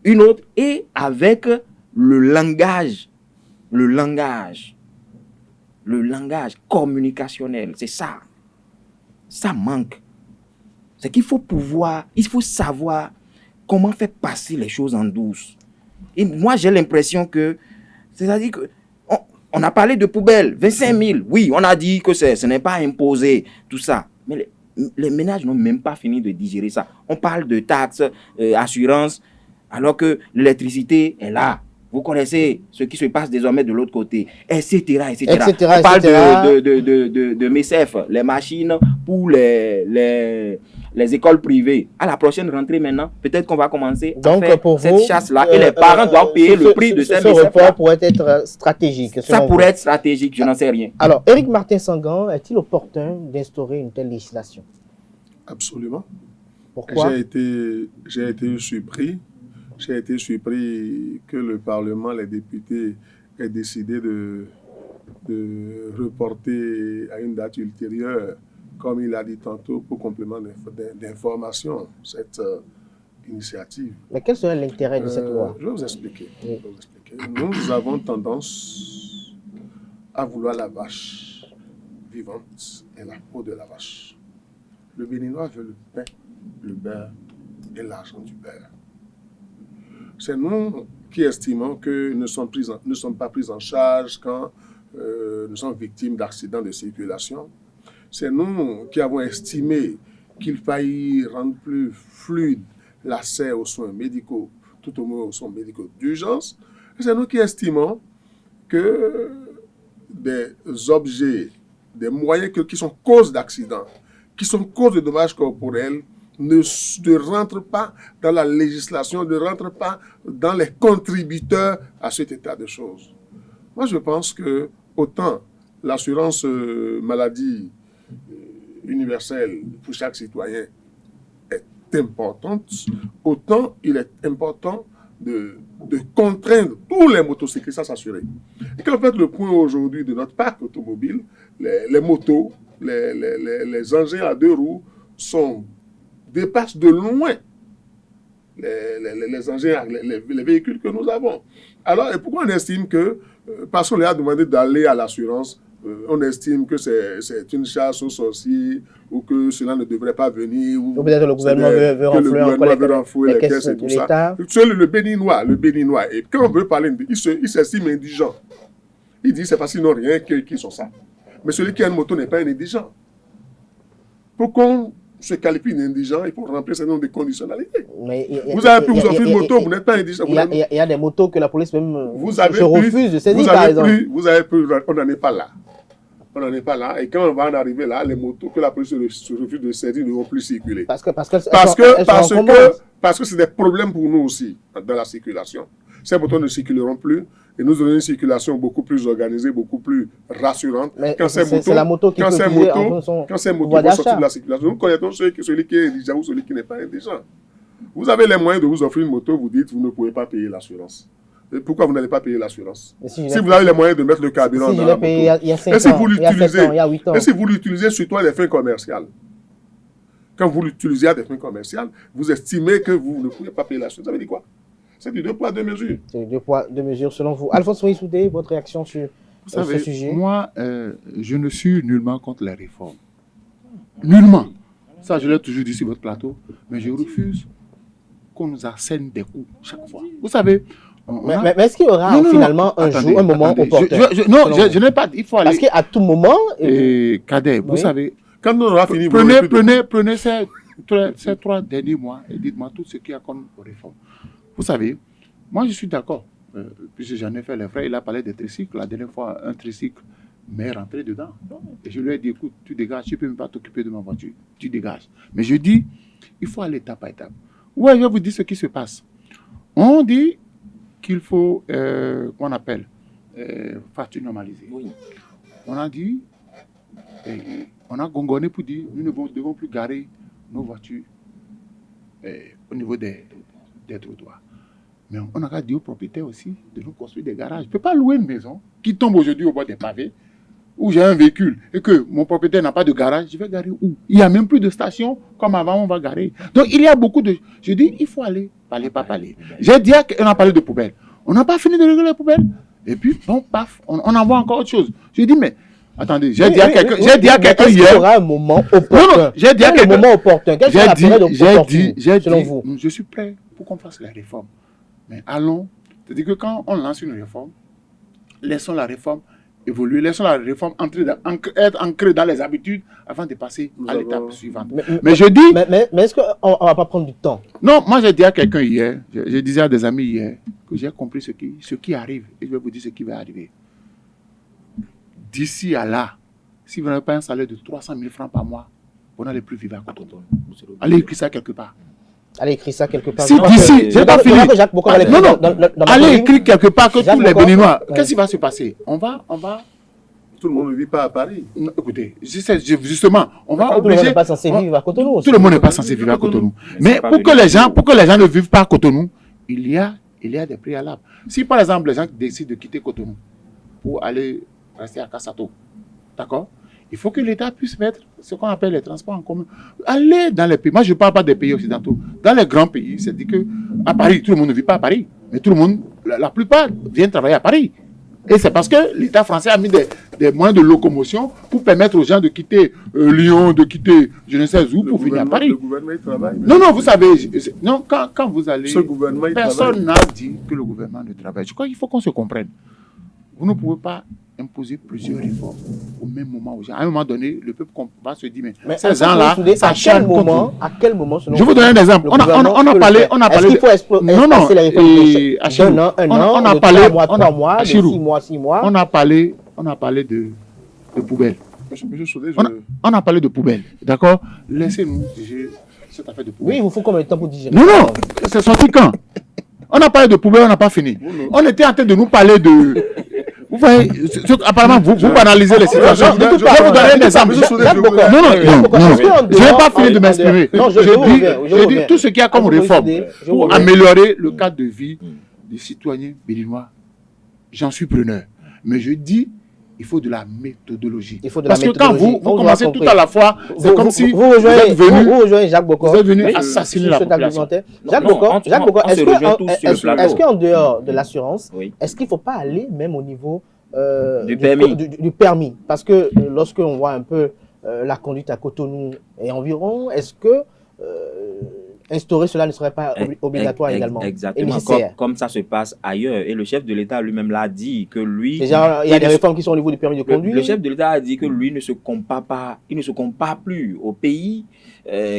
une autre et avec le langage communicationnel. C'est ça. Ça manque. C'est qu'il faut savoir comment faire passer les choses en douce. Et moi, j'ai l'impression que, c'est-à-dire que, on a parlé de poubelles, 25 000. Oui, on a dit que ce n'est pas imposé, tout ça. Mais les ménages n'ont même pas fini de digérer ça. On parle de taxes, assurances, alors que l'électricité est là. Vous connaissez ce qui se passe désormais de l'autre côté, etc. On parle de MECEF, les machines pour les écoles privées. À la prochaine rentrée maintenant, peut-être qu'on va commencer à faire cette chasse-là et les parents doivent payer le prix de ces MECEF. Ce report pourrait être stratégique. Ça pourrait être stratégique, je n'en sais rien. Alors, Éric Martin Sangan, est-il opportun d'instaurer une telle législation? Absolument. Pourquoi? J'ai été surpris que le Parlement, les députés, aient décidé de reporter à une date ultérieure, comme il a dit tantôt, pour complément d'information, cette initiative. Mais quel serait l'intérêt de cette loi? Je vais vous expliquer. Nous avons tendance à vouloir la vache vivante et la peau de la vache. Le Béninois veut le pain, le beurre et l'argent du beurre. C'est nous qui estimons que nous ne sommes pas pris en charge quand nous sommes victimes d'accidents de circulation. C'est nous qui avons estimé qu'il fallait rendre plus fluide l'accès aux soins médicaux, tout au moins aux soins médicaux d'urgence. C'est nous qui estimons que des objets, des moyens qui sont cause d'accidents, qui sont cause de dommages corporels, ne rentrent pas dans la législation, ne rentrent pas dans les contributeurs à cet état de choses. Moi, je pense que autant l'assurance maladie universelle pour chaque citoyen est importante, autant il est important de contraindre tous les motocyclistes à s'assurer. Et qu'en fait, le point aujourd'hui de notre parc automobile, les motos, les engins à deux roues dépassent de loin les engins, les véhicules que nous avons. Alors, et pourquoi on estime que, parce qu'on leur a demandé d'aller à l'assurance, on estime que c'est une chasse aux sorciers ou que cela ne devrait pas venir. Ou peut-être le gouvernement veut renflouer les caisses et tout ça. Le Béninois, et quand on veut parler, il s'estime indigent. Il dit c'est parce qu'ils n'ont rien qu'ils sont ça. Mais celui qui a une moto n'est pas un indigent. Pour qu'on se qualifie d'indigent, il faut remplir un certain nombre de conditionnalités. Vous avez pu vous offrir une moto, vous n'êtes pas indigent. Il y a des motos que la police même refuse de saisir, par exemple. On n'en est pas là. On n'en est pas là. Et quand on va en arriver là, les motos que la police se refuse de saisir ne vont plus circuler. Parce que c'est des problèmes pour nous aussi dans la circulation. Ces motos ne circuleront plus et nous aurons une circulation beaucoup plus organisée, beaucoup plus rassurante. Quand c'est la moto qui peut utiliser quand ces motos vont sortir de la circulation, nous connaissons celui qui est indigent ou celui qui n'est pas indigent. Vous avez les moyens de vous offrir une moto, vous dites vous ne pouvez pas payer l'assurance. Et pourquoi vous n'allez pas payer l'assurance? Si vous avez les moyens de mettre le carburant dans la moto, et si vous l'utilisez surtout à des fins commerciales, quand vous l'utilisez à des fins commerciales, vous estimez que vous ne pouvez pas payer l'assurance. Ça veut dire quoi? C'est du 2 poids 2 mesures. C'est du 2 poids 2 mesures selon vous. Alphonse Soudé, votre réaction sur ce sujet? Moi, je ne suis nullement contre les réformes. Nullement. Ça, je l'ai toujours dit sur votre plateau. Mais je refuse qu'on nous assène des coups chaque fois. Vous savez... Mais est-ce qu'il y aura finalement un moment opportun? Non, je n'ai pas... Il faut aller... Parce qu'à tout moment... Cadet, vous savez... Quand nous aurons fini... Prenez ces 3 derniers mois et dites-moi tout ce qu'il y a comme réforme. Vous savez, Moi, je suis d'accord. Puisque j'en ai fait les frais, il a parlé des tricycles. La dernière fois, un tricycle m'est rentré dedans. Et je lui ai dit, écoute, tu dégages, tu ne peux même pas t'occuper de ma voiture. Tu dégages. Mais je dis, il faut aller étape par étape. Ouais, je vais vous dire ce qui se passe. On dit qu'il faut, qu'on appelle, facture normalisée. Oui. On a dit, on a gongonné pour dire, nous ne devons plus garer nos voitures au niveau des trottoirs. Mais on a dit aux propriétaires aussi de nous construire des garages. Je ne peux pas louer une maison qui tombe aujourd'hui au bord des pavés, où j'ai un véhicule et que mon propriétaire n'a pas de garage. Je vais garer où? Il n'y a même plus de station comme avant on va garer. Donc il y a beaucoup de... Je dis, il faut aller, parler, pas parler. J'ai dit qu'on a parlé de poubelles. On n'a pas fini de régler les poubelles. Et puis, bon, paf, on envoie encore autre chose. Je dis, mais... Attendez, j'ai dit à quelqu'un hier... Il y aura un moment opportun. Non, j'ai dit à quelqu'un... moment opportun. Quelle sera la période opportune, selon vous? Je suis prêt pour qu'on fasse la réforme. Mais allons, c'est-à-dire que quand on lance une réforme, laissons la réforme évoluer, laissons la réforme être ancrée dans les habitudes avant de passer à l'étape suivante. Mais je dis... Mais est-ce qu'on ne va pas prendre du temps? Non, moi j'ai dit à quelqu'un hier, je disais à des amis hier, que j'ai compris ce qui arrive, et je vais vous dire ce qui va arriver. D'ici à là, si vous n'avez pas un salaire de 300 000 francs par mois, vous n'allez plus vivre à Cotonou. Allez écrire ça quelque part. Allez écrire ça quelque part. Si d'ici, j'ai pas fini. Allez écrire quelque part que tous les Béninois. Qu'est-ce qui va se passer? On va. Tout le monde ne vit pas à Paris. Non, écoutez, justement, on va obliger. Tout le monde n'est pas censé vivre à Cotonou. Tout le monde n'est pas censé vivre à Cotonou. Mais pour que les gens ne vivent pas à Cotonou, il y a des préalables. Si par exemple les gens décident de quitter Cotonou pour aller rester à Kassato, d'accord? Il faut que l'État puisse mettre ce qu'on appelle les transports en commun. Allez dans les pays. Moi, je ne parle pas des pays occidentaux. Dans les grands pays, c'est-à-dire qu'à Paris, tout le monde ne vit pas à Paris. Mais tout le monde, la plupart, viennent travailler à Paris. Et c'est parce que l'État français a mis des moyens de locomotion pour permettre aux gens de quitter Lyon, de quitter je ne sais où pour venir à Paris. Le gouvernement, il travaille. Non, vous savez, non, quand vous allez... Ce gouvernement, personne n'a dit que le gouvernement ne travaille. Je crois qu'il faut qu'on se comprenne. Vous ne pouvez pas imposer plusieurs réformes au même moment aux gens. À un moment donné, le peuple va se dire, mais ces gens-là, à quel moment je vous donne un exemple. On a parlé... Est-ce qu'il faut espacer la réforme d'un an, de 3 mois, de 6 mois? On a parlé de poubelles. On a parlé de poubelles, d'accord? Laissez-nous digérer cette affaire de poubelles. Oui, il vous faut combien de temps pour digérer? Non, c'est sorti quand? On a parlé de poubelles, on n'a pas fini. On était en train de nous parler de... Vous voyez, apparemment, vous banalisez les situations. Je vais vous donner un exemple. Non, je n'ai pas fini de m'exprimer. Je dis tout ce qu'il y a comme réforme pour améliorer le cadre de vie des citoyens béninois. J'en suis preneur. Mais je dis, il faut de la méthodologie. Parce que quand vous commencez tout à la fois, c'est comme si vous êtes venu Jacques Bokor, assassiner la population. Jacques Bokor, est-ce qu'en dehors de l'assurance, est-ce qu'il ne faut pas aller même au niveau du permis? Parce que lorsqu'on voit un peu la conduite à Cotonou et environ, est-ce que instaurer cela ne serait pas obligatoire également? Exactement, comme ça se passe ailleurs. Et le chef de l'État lui-même l'a dit que lui... Déjà, il y a des réformes qui sont au niveau du permis de conduire. Le chef de l'État a dit que lui ne se compare plus aux pays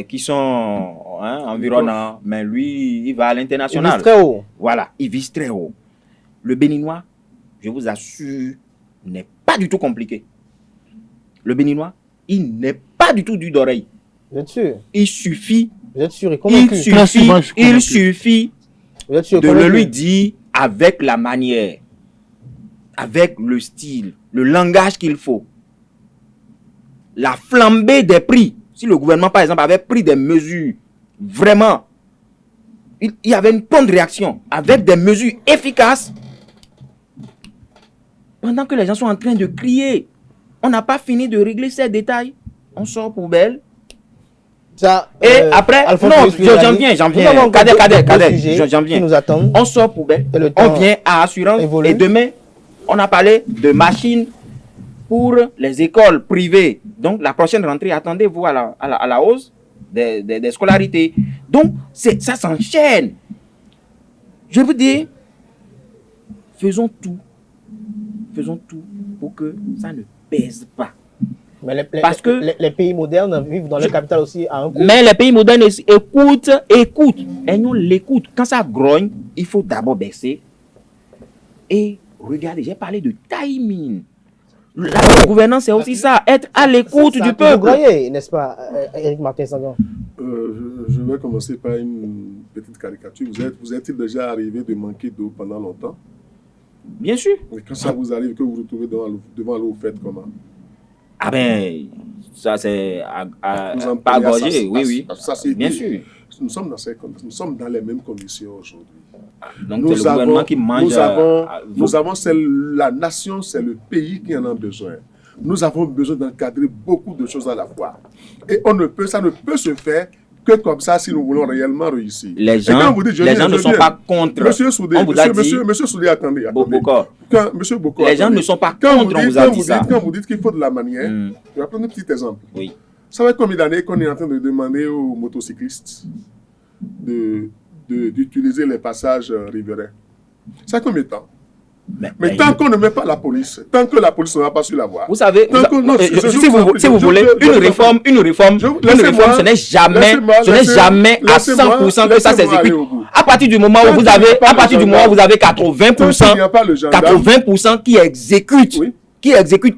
qui sont environnants. Mais lui, il va à l'international. Il vise très haut. Voilà, il vise très haut. Le Béninois, je vous assure, n'est pas du tout compliqué. Le Béninois, il n'est pas du tout dur d'oreille. Vous êtes sûr? Il suffit... Vous êtes sûr et convaincu? Il suffit de le lui dire avec la manière, avec le style, le langage qu'il faut. La flambée des prix. Si le gouvernement, par exemple, avait pris des mesures, vraiment, il y avait une bonne réaction, avec des mesures efficaces, pendant que les gens sont en train de crier, on n'a pas fini de régler ces détails, on sort poubelle. Ça, et après, non, j'en viens. Cadet, j'en viens. On sort poubelle, on vient à assurance et demain, on a parlé de machines pour les écoles privées. Donc, la prochaine rentrée, attendez-vous à la hausse des scolarités. Donc, ça s'enchaîne. Je vous dis, faisons tout pour que ça ne pèse pas. Mais Parce que les pays modernes vivent dans leur capitale aussi à un coup. mais les pays modernes écoutent. Et nous l'écoutent. Quand ça grogne, il faut d'abord baisser. Et regardez, j'ai parlé de timing. La gouvernance, c'est aussi ça, être à l'écoute du Vous peuple. croyez, n'est-ce pas, Éric Martin Sangan? Je vais commencer par une petite caricature. Vous êtes-il déjà arrivé de manquer d'eau pendant longtemps? Bien sûr. Et quand ça vous arrive, que vous vous retrouvez devant l'eau, vous faites comment? Ah ben, ça c'est Vous en pas prenez à gorgé, oui, oui. Ça, c'est Bien dit. sûr. Nous sommes dans les mêmes conditions aujourd'hui. Donc c'est le gouvernement qui mange. C'est la nation, c'est le pays qui en a besoin. Nous avons besoin d'encadrer beaucoup de choses à la fois. Et ça ne peut se faire que comme ça si nous voulons réellement réussir. Les gens ne sont pas contre. Monsieur Soudé, monsieur Soudé, attendez. Monsieur Boko, les gens ne sont pas contre, on vous a dit ça. Quand vous dites qu'il faut de la manière, je vais prendre un petit exemple. Oui. Ça fait combien d'années qu'on est en train de demander aux motocyclistes d'utiliser les passages riverains? Ça fait combien de temps? Mais tant qu'on ne met pas la police, tant que la police n'aura pas su la voir. Vous savez, si vous voulez, une réforme, ce n'est jamais à 100% que ça s'exécute. À partir du moment où vous avez 80% qui exécutent,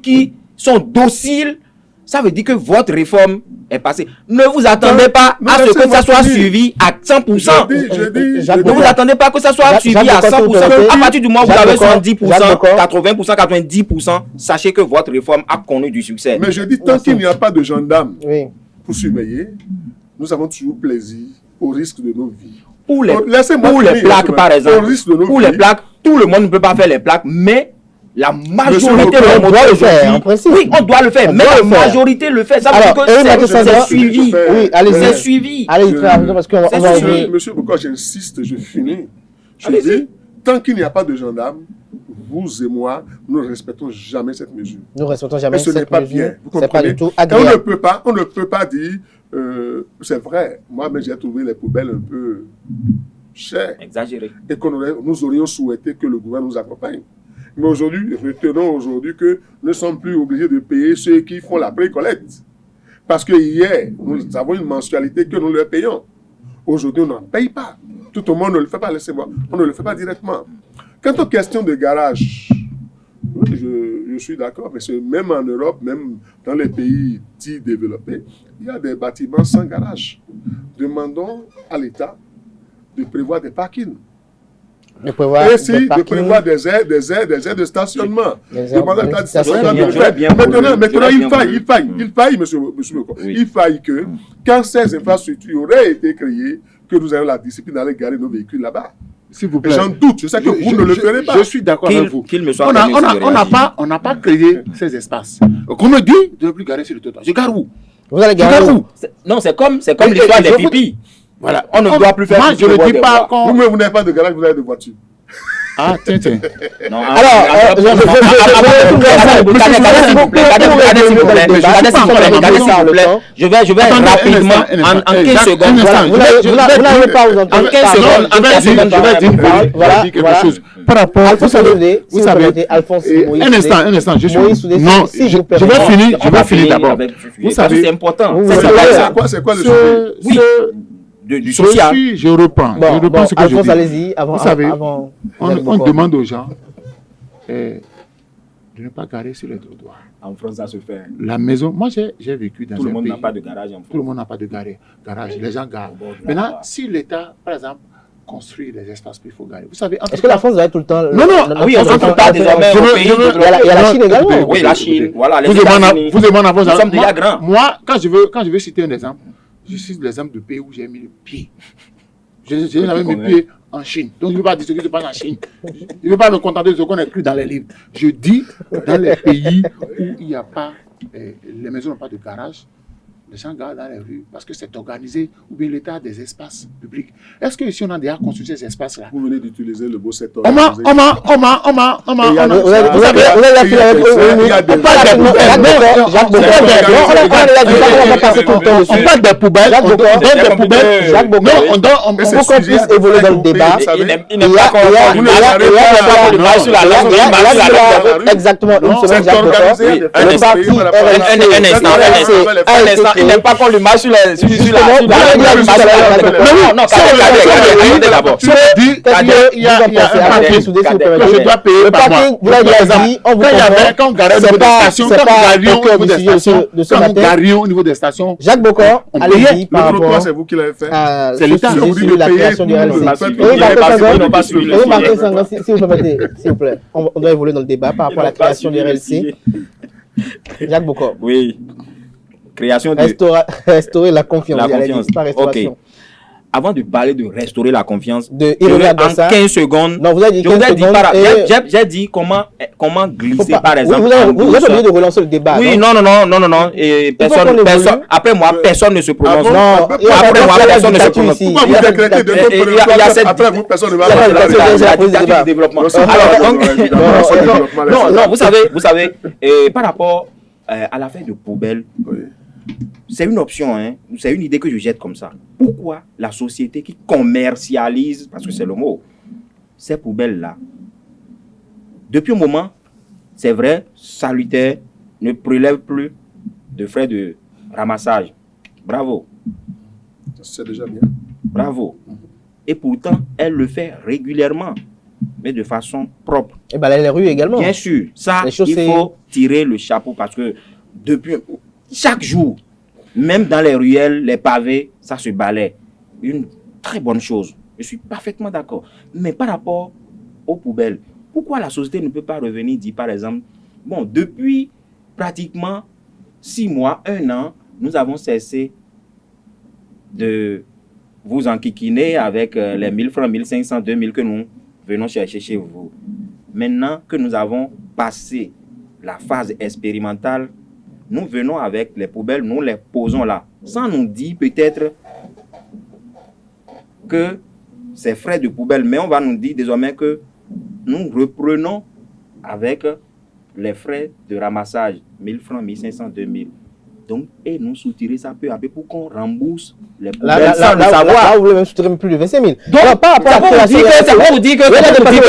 qui sont dociles, ça veut dire que votre réforme est passée. Ne vous attendez pas à ce que ça soit suivi à 100%. Ne vous attendez pas que ça soit suivi à 100%. À partir du moment où vous avez 70%, 80%, 90%, sachez que votre réforme a connu du succès. Mais je dis, tant qu'il n'y a pas de gendarmes pour surveiller, nous avons toujours plaisir au risque de nos vies. Pour les plaques, par exemple, les plaques, tout le monde ne peut pas faire les plaques, mais la majorité le doit le faire. Oui, on doit le faire, mais la majorité le fait. Ça veut dire que c'est suivi. Oui, c'est suivi. Allez, parce qu'on va ouvrir. Monsieur Boko, j'insiste, je finis. Je dis, tant qu'il n'y a pas de gendarmes, vous et moi, nous ne respectons jamais cette mesure. Nous ne respectons jamais cette mesure. Ce n'est pas bien. Vous comprenez? Pas du tout agréable. On ne peut pas dire, c'est vrai, moi-même j'ai trouvé les poubelles un peu chères. Exagéré. Et que nous aurions souhaité que le gouvernement nous accompagne. Mais aujourd'hui, retenons que nous ne sommes plus obligés de payer ceux qui font la pré-collecte. Parce que hier, nous avons une mensualité que nous leur payons. Aujourd'hui, on n'en paye pas. Tout le monde ne le fait pas, laissez-moi. On ne le fait pas directement. Quant aux questions de garage, je suis d'accord, mais même en Europe, même dans les pays dits développés, il y a des bâtiments sans garage. Demandons à l'État de prévoir des parkings. De prévoir des aires de stationnement. Maintenant, il faille, monsieur Boko, il faille que, quand ces infrastructures auraient été créées, que nous ayons la discipline d'aller garer nos véhicules là-bas. S'il vous plaît. J'en doute, je sais que vous ne le ferez pas. Je suis d'accord avec vous. On n'a pas créé ces espaces. Qu'on me dit de ne plus garer sur le trottoir. Je gare où? Vous allez garer où? Non, c'est comme l'histoire des pipis. Voilà. On ne doit plus faire. Moi, je ne dis pas qu'on. Vous n'avez pas de garage, vous avez de voiture. Ah, tiens. Non, alors, je vais rapidement, en 15 secondes. Vous n'avez pas aux en 15 secondes, je vais dire quelque chose. Par rapport, vous savez, Alphonse, un instant, je vais finir d'abord. Vous savez, c'est important. C'est quoi le sujet? Du social. Je reprends ce que je dis. Allez-y, vous savez, on demande aux gens de ne pas garer sur les trottoirs. En France, ça se fait. La maison, moi j'ai vécu dans un pays. Tout le monde n'a pas de garage en France. Tout le monde n'a pas de garage. Les gens garent. Maintenant, si l'État, par exemple, construit des espaces où il faut garer. Vous savez, est-ce que la France va être tout le temps... Non. Oui, on ne peut pas désormais. Il y a la Chine également. Oui, la Chine. Voilà, les États-Unis. Vous demandez à France. Nous sommes déjà grands. Moi, quand je veux citer un exemple, je cite l'exemple de pays où j'ai mis le pied. Je n'ai jamais mis le pied en Chine. Donc, je ne veux pas dire ce qui se passe en Chine. Je ne veux pas me contenter de ce qu'on a écrit dans les livres. Je dis dans les pays où il n'y a pas, les maisons n'ont pas de garage, les gens gardent dans les rues parce que c'est organisé, ou bien l'État a des espaces publics. Est-ce que ici on a déjà construit ces espaces-là? Vous venez d'utiliser le beau secteur. On m'a. On parle des poubelles, on donne des poubelles. Jacques Bocor, pour qu'on puisse évoluer dans le débat, il y a exactement une semaine, Jacques Bocor, le parti RLC, il n'aime pas qu'on lui marche sur la... Il y a un parking que je dois payer par mois. Quand on garait au niveau des stations, Jacques Bocor, allez-y par rapport... rapport... C'est vous qui l'avez fait. C'est l'État. Sur la création du RLC. S'il vous plaît, on doit évoluer dans le débat par rapport à la création du RLC. Jacques Bocor. Oui. Création de... Restaurer la confiance. La confiance. Ok. Avant de parler de restaurer la confiance, en 15 secondes, non, vous avez dit 15 secondes. J'ai dit comment glisser, par exemple. Vous êtes obligé de relancer le débat. Oui, non. Et personne, après moi, personne ne se prononce. Non, après moi, personne ne se prononce. Pourquoi vous décrétez de notre après vous, personne ne va la développement. Non, vous savez, par rapport à l'affaire de poubelle, c'est une option, hein. C'est une idée que je jette comme ça. Pourquoi la société qui commercialise, parce que c'est le mot, ces poubelles-là, depuis un moment, c'est vrai, salutaire, ne prélève plus de frais de ramassage. Bravo. C'est déjà bien. Bravo. Et pourtant, elle le fait régulièrement, mais de façon propre. Et balayer les rues également. Bien sûr. Ça, il faut tirer le chapeau parce que depuis... Chaque jour, même dans les ruelles, les pavés, ça se balaie. Une très bonne chose. Je suis parfaitement d'accord. Mais par rapport aux poubelles, pourquoi la société ne peut pas revenir dire, par exemple, bon, depuis pratiquement 6 mois, 1 an, nous avons cessé de vous enquiquiner avec les 1000 francs, 1500, 2000 que nous venons chercher chez vous. Maintenant que nous avons passé la phase expérimentale, nous venons avec les poubelles, nous les posons là, sans nous dire peut-être que c'est frais de poubelle, mais on va nous dire désormais que nous reprenons avec les frais de ramassage, 1000 francs, 1500, 2000. Donc, et nous soutirer ça peu à peu pour qu'on rembourse les poubelles sans le savoir. Là, vous voulez même soutirer plus de 25 000. Donc, ça vous dit que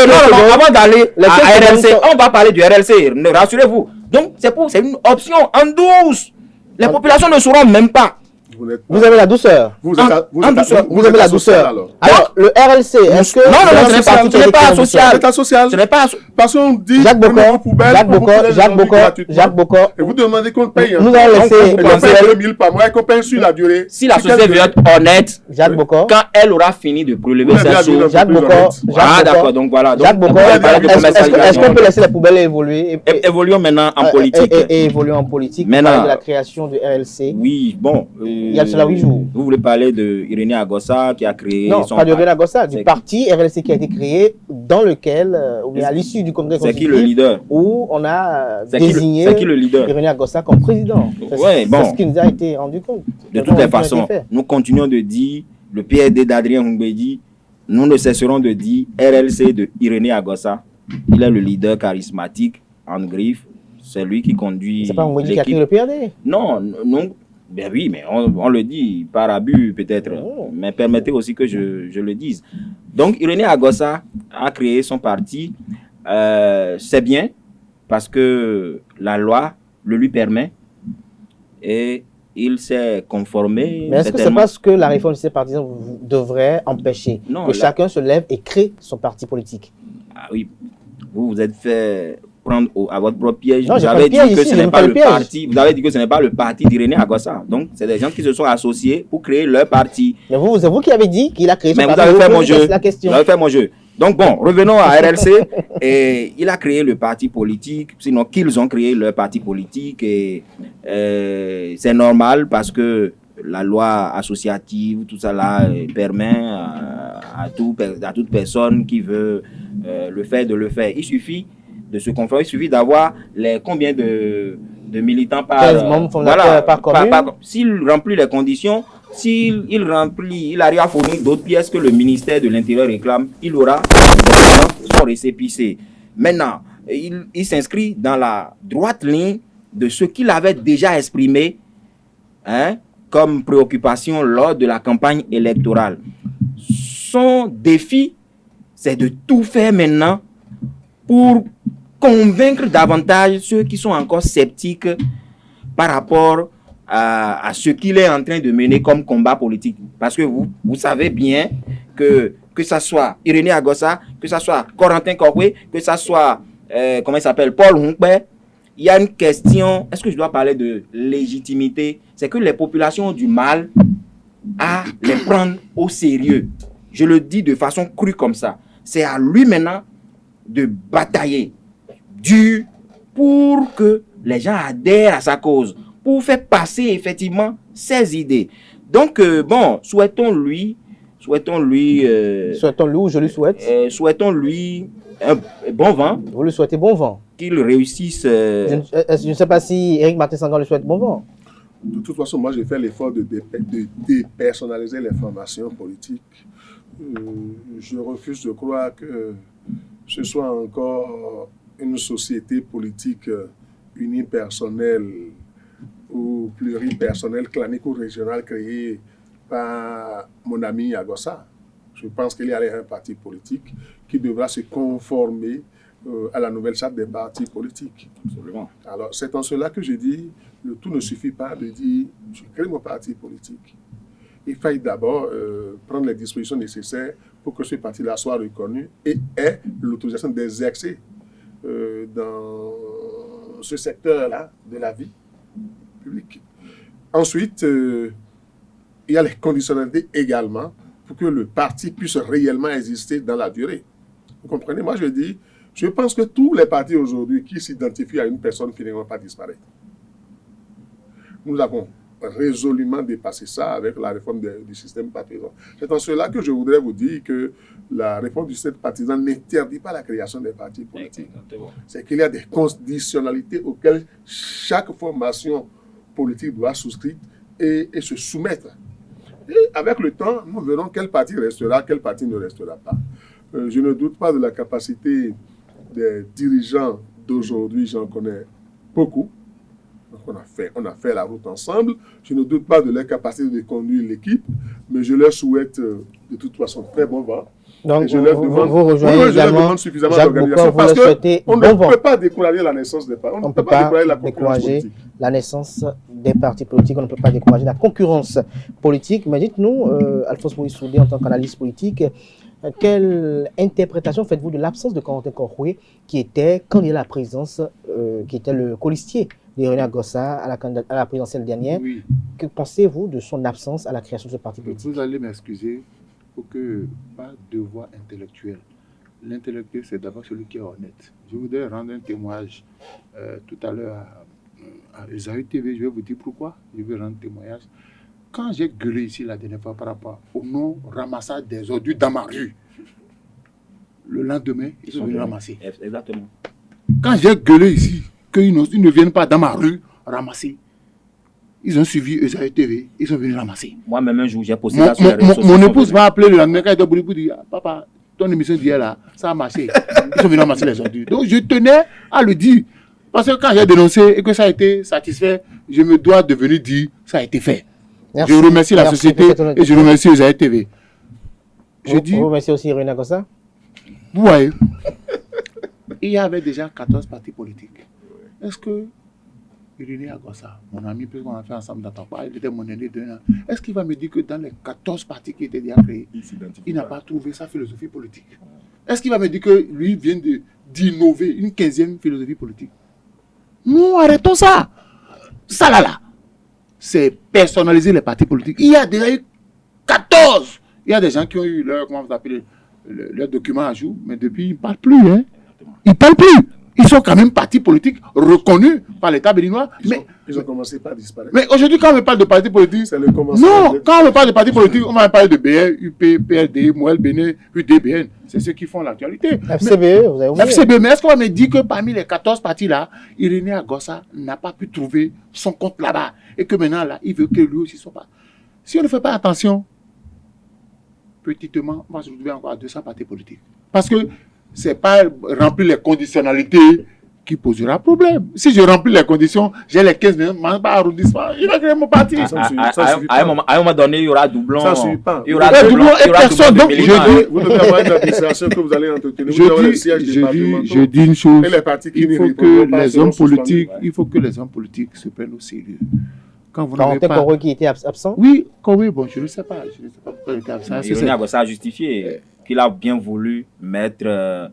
non, avant d'aller à RLC, on va parler du RLC, rassurez-vous. Donc, c'est une option en douce. Les populations ne sauront même pas. Vous avez la douceur. Vous avez la douceur. Alors, le RLC, est-ce que... Non, ce n'est pas social. C'est social. Ce n'est pas... Parce qu'on dit... Jacques Bocor. Et vous demandez qu'on paye. Nous allons laisser... On paye 2000 par mois et qu'on paye sur la durée. Si la société veut être honnête, Jacques Bocor, quand elle aura fini de prélever ses sous... Jacques Bocor. Ah, d'accord, donc voilà. Jacques Bocor, est-ce qu'on peut laisser la poubelle évoluer? Évoluons maintenant en politique. Et évoluer en politique. Maintenant, de la création du RLC. Oui, bon... Il y a cela 8 jours. Vous voulez parler de Irénée Agossa qui a créé non, son pas de Irénée Agossa, du parti RLC qui a été créé dans lequel, ou bien à l'issue du congrès constitutif, c'est qui le leader? Où on a désigné Irénée Agossa comme président. Ouais, bon. C'est ce qui nous a été rendu compte. De toutes les façons, nous continuons de dire, le PRD d'Adrien Humbedi, nous ne cesserons de dire RLC de Irénée Agossa. Il est le leader charismatique en griffe. C'est lui qui conduit. C'est pas Humbedi qui a créé le PRD? Non. Ben oui, mais on le dit par abus peut-être, mais permettez aussi que je le dise. Donc, Irénée Agossa a créé son parti. C'est bien parce que la loi le lui permet et il s'est conformé. Mais est-ce que c'est parce que la réforme de ces partisans devrait empêcher que chacun se lève et crée son parti politique? Ah oui, vous êtes fait... prendre à votre propre piège. Non, vous avez dit que ce n'est pas le parti. Vous avez dit que ce n'est pas le parti d'Irénée Agossa. Donc, c'est des gens qui se sont associés pour créer leur parti. Mais c'est vous qui avez dit qu'il a créé son parti. Mais vous avez fait mon jeu. Vous avez fait mon jeu. Donc, bon, revenons à RLC. Et il a créé le parti politique. Sinon, qu'ils ont créé leur parti politique. Et c'est normal parce que la loi associative, tout ça là, permet à toute personne qui veut le faire de le faire. Il suffit de se conformer, il suffit d'avoir combien de de militants 15 membres fondateurs par commune. S'il remplit les conditions, s'il arrive à fournir d'autres pièces que le ministère de l'Intérieur réclame, il aura son récépissé. Maintenant, il s'inscrit dans la droite ligne de ce qu'il avait déjà exprimé comme préoccupation lors de la campagne électorale. Son défi, c'est de tout faire maintenant pour convaincre davantage ceux qui sont encore sceptiques par rapport à ce qu'il est en train de mener comme combat politique. Parce que vous savez bien que ça soit Irénée Agossa, que ça soit Corentin Kokwe, que ça soit, Paul Hunkbe, il y a une question, est-ce que je dois parler de légitimité? C'est que les populations ont du mal à les prendre au sérieux. Je le dis de façon crue comme ça. C'est à lui maintenant de batailler dur pour que les gens adhèrent à sa cause, pour faire passer effectivement ses idées. Donc, souhaitons-lui, ou je lui souhaite. Souhaitons-lui un bon vent. Vous lui souhaitez bon vent. Qu'il réussisse. Je ne sais pas si Éric Martin Senghor lui souhaite bon vent. De toute façon, moi, j'ai fait l'effort de dépersonnaliser l'information politique. Je refuse de croire que ce soit encore une société politique unipersonnelle ou pluripersonnelle, clanique ou régionale créée par mon ami Agossa. Je pense qu'il y a un parti politique qui devra se conformer à la nouvelle charte des partis politiques. Absolument. Alors, c'est en cela que je dis, le tout ne suffit pas de dire, je crée mon parti politique. Il faille d'abord prendre les dispositions nécessaires pour que ce parti-là soit reconnu et ait l'autorisation d'exercer dans ce secteur-là de la vie publique. Ensuite, il y a les conditionnalités également pour que le parti puisse réellement exister dans la durée. Vous comprenez? Moi, je pense que tous les partis aujourd'hui qui s'identifient à une personne finiront par disparaître. Nous avons résolument dépassé ça avec la réforme du système partisan. C'est en cela que je voudrais vous dire que la réforme du système partisan n'interdit pas la création des partis politiques. C'est qu'il y a des conditionnalités auxquelles chaque formation politique doit souscrire et se soumettre. Et avec le temps, nous verrons quel parti restera, quel parti ne restera pas. Je ne doute pas de la capacité des dirigeants d'aujourd'hui, j'en connais beaucoup. Donc on a fait la route ensemble. Je ne doute pas de leur capacité de conduire l'équipe, mais je leur souhaite de toute façon très bon vent. Donc, vous rejoignez également suffisamment d'organisation parce qu'on ne peut pas décourager la naissance des partis. On ne peut pas décourager la naissance des partis politiques, on ne peut pas décourager la concurrence politique. Mais dites-nous, Alphonse Moïse Soudé, en tant qu'analyste politique, quelle interprétation faites-vous de l'absence de Corentin Kokwe, qui était candidat à la présidence, qui était le colistier d'Irénée Agossa à la présidentielle dernière? Oui. Que pensez-vous de son absence à la création de ce parti politique? Vous allez m'excuser pour que pas de voix intellectuelle. L'intellectuel, c'est d'abord celui qui est honnête. Je voudrais rendre un témoignage tout à l'heure à Esaü TV. Je vais vous dire pourquoi je vais rendre témoignage. Quand j'ai gueulé ici la dernière fois par rapport au non-ramassage des ordures dans ma rue, le lendemain, ils sont venus ramasser. Exactement. Quand j'ai gueulé ici, qu'ils ne viennent pas dans ma rue ramasser, ils ont suivi Esaü TV, ils sont venus ramasser. Moi-même, un jour, j'ai posté ça sur les réseaux sociaux. Mon épouse m'a appelé le lendemain quand elle était boulot pour dire, papa, ton émission d'hier là, ça a marché. Ils sont venus ramasser les ordures. Donc je tenais à le dire. Parce que quand j'ai dénoncé et que ça a été satisfait, je me dois de venir dire, ça a été fait. Merci. Je remercie la société et je remercie Esaü TV. Vous remerciez aussi Irénée Agossa? Vous voyez, il y avait déjà 14 partis politiques. Est-ce que Irénée Agossa, mon ami, puisqu'on a fait ensemble d'entendre parler, il était mon aîné de 1 an, est-ce qu'il va me dire que dans les 14 partis qui étaient déjà créés, il n'a pas trouvé sa philosophie politique? Est-ce qu'il va me dire que lui vient d'innover une 15e philosophie politique? Non, arrêtons ça. Ça là, c'est personnaliser les partis politiques. Il y a déjà eu 14. Il y a des gens qui ont eu leur, comment vous appelez, leur document à jour, mais depuis, ils ne parlent plus. Hein? Ils ne parlent plus. Ils sont quand même partis politiques reconnus par l'État béninois. Ils ont commencé par disparaître. Mais aujourd'hui, quand on me parle de partis politiques, c'est le commencement. Non, quand on me parle de partis politiques, on va parler de BN, UP, PLD, Mouel, Bénin, UDBN. C'est ceux qui font l'actualité. FCBE, vous avez oublié. FCBE, mais est-ce qu'on va me dire que parmi les 14 partis-là, Irénée Agossa n'a pas pu trouver son compte là-bas et que maintenant, là, il veut que lui aussi soit pas. Si on ne fait pas attention, petitement, on va se retrouver encore à 200 partis politiques. Parce que ce n'est pas remplir les conditionnalités qui posera problème. Si je remplis les conditions, j'ai les 15 minutes, je ne pas arrondissement, il va créer mon parti. À un moment donné, il y aura doublon. Ça ne suffit pas. Il y aura doublon et personne. Donc, vous devez avoir une administration que vous allez entretenir. Je dis une chose. Il faut que les hommes politiques se prennent au sérieux. Quand vous n'avez pas... Corée qui était absent? Oui, Corée, bon, je ne sais pas. Je ne sais pas pourquoi il était absent. Irénée Agossa a justifié qu'il a bien voulu mettre,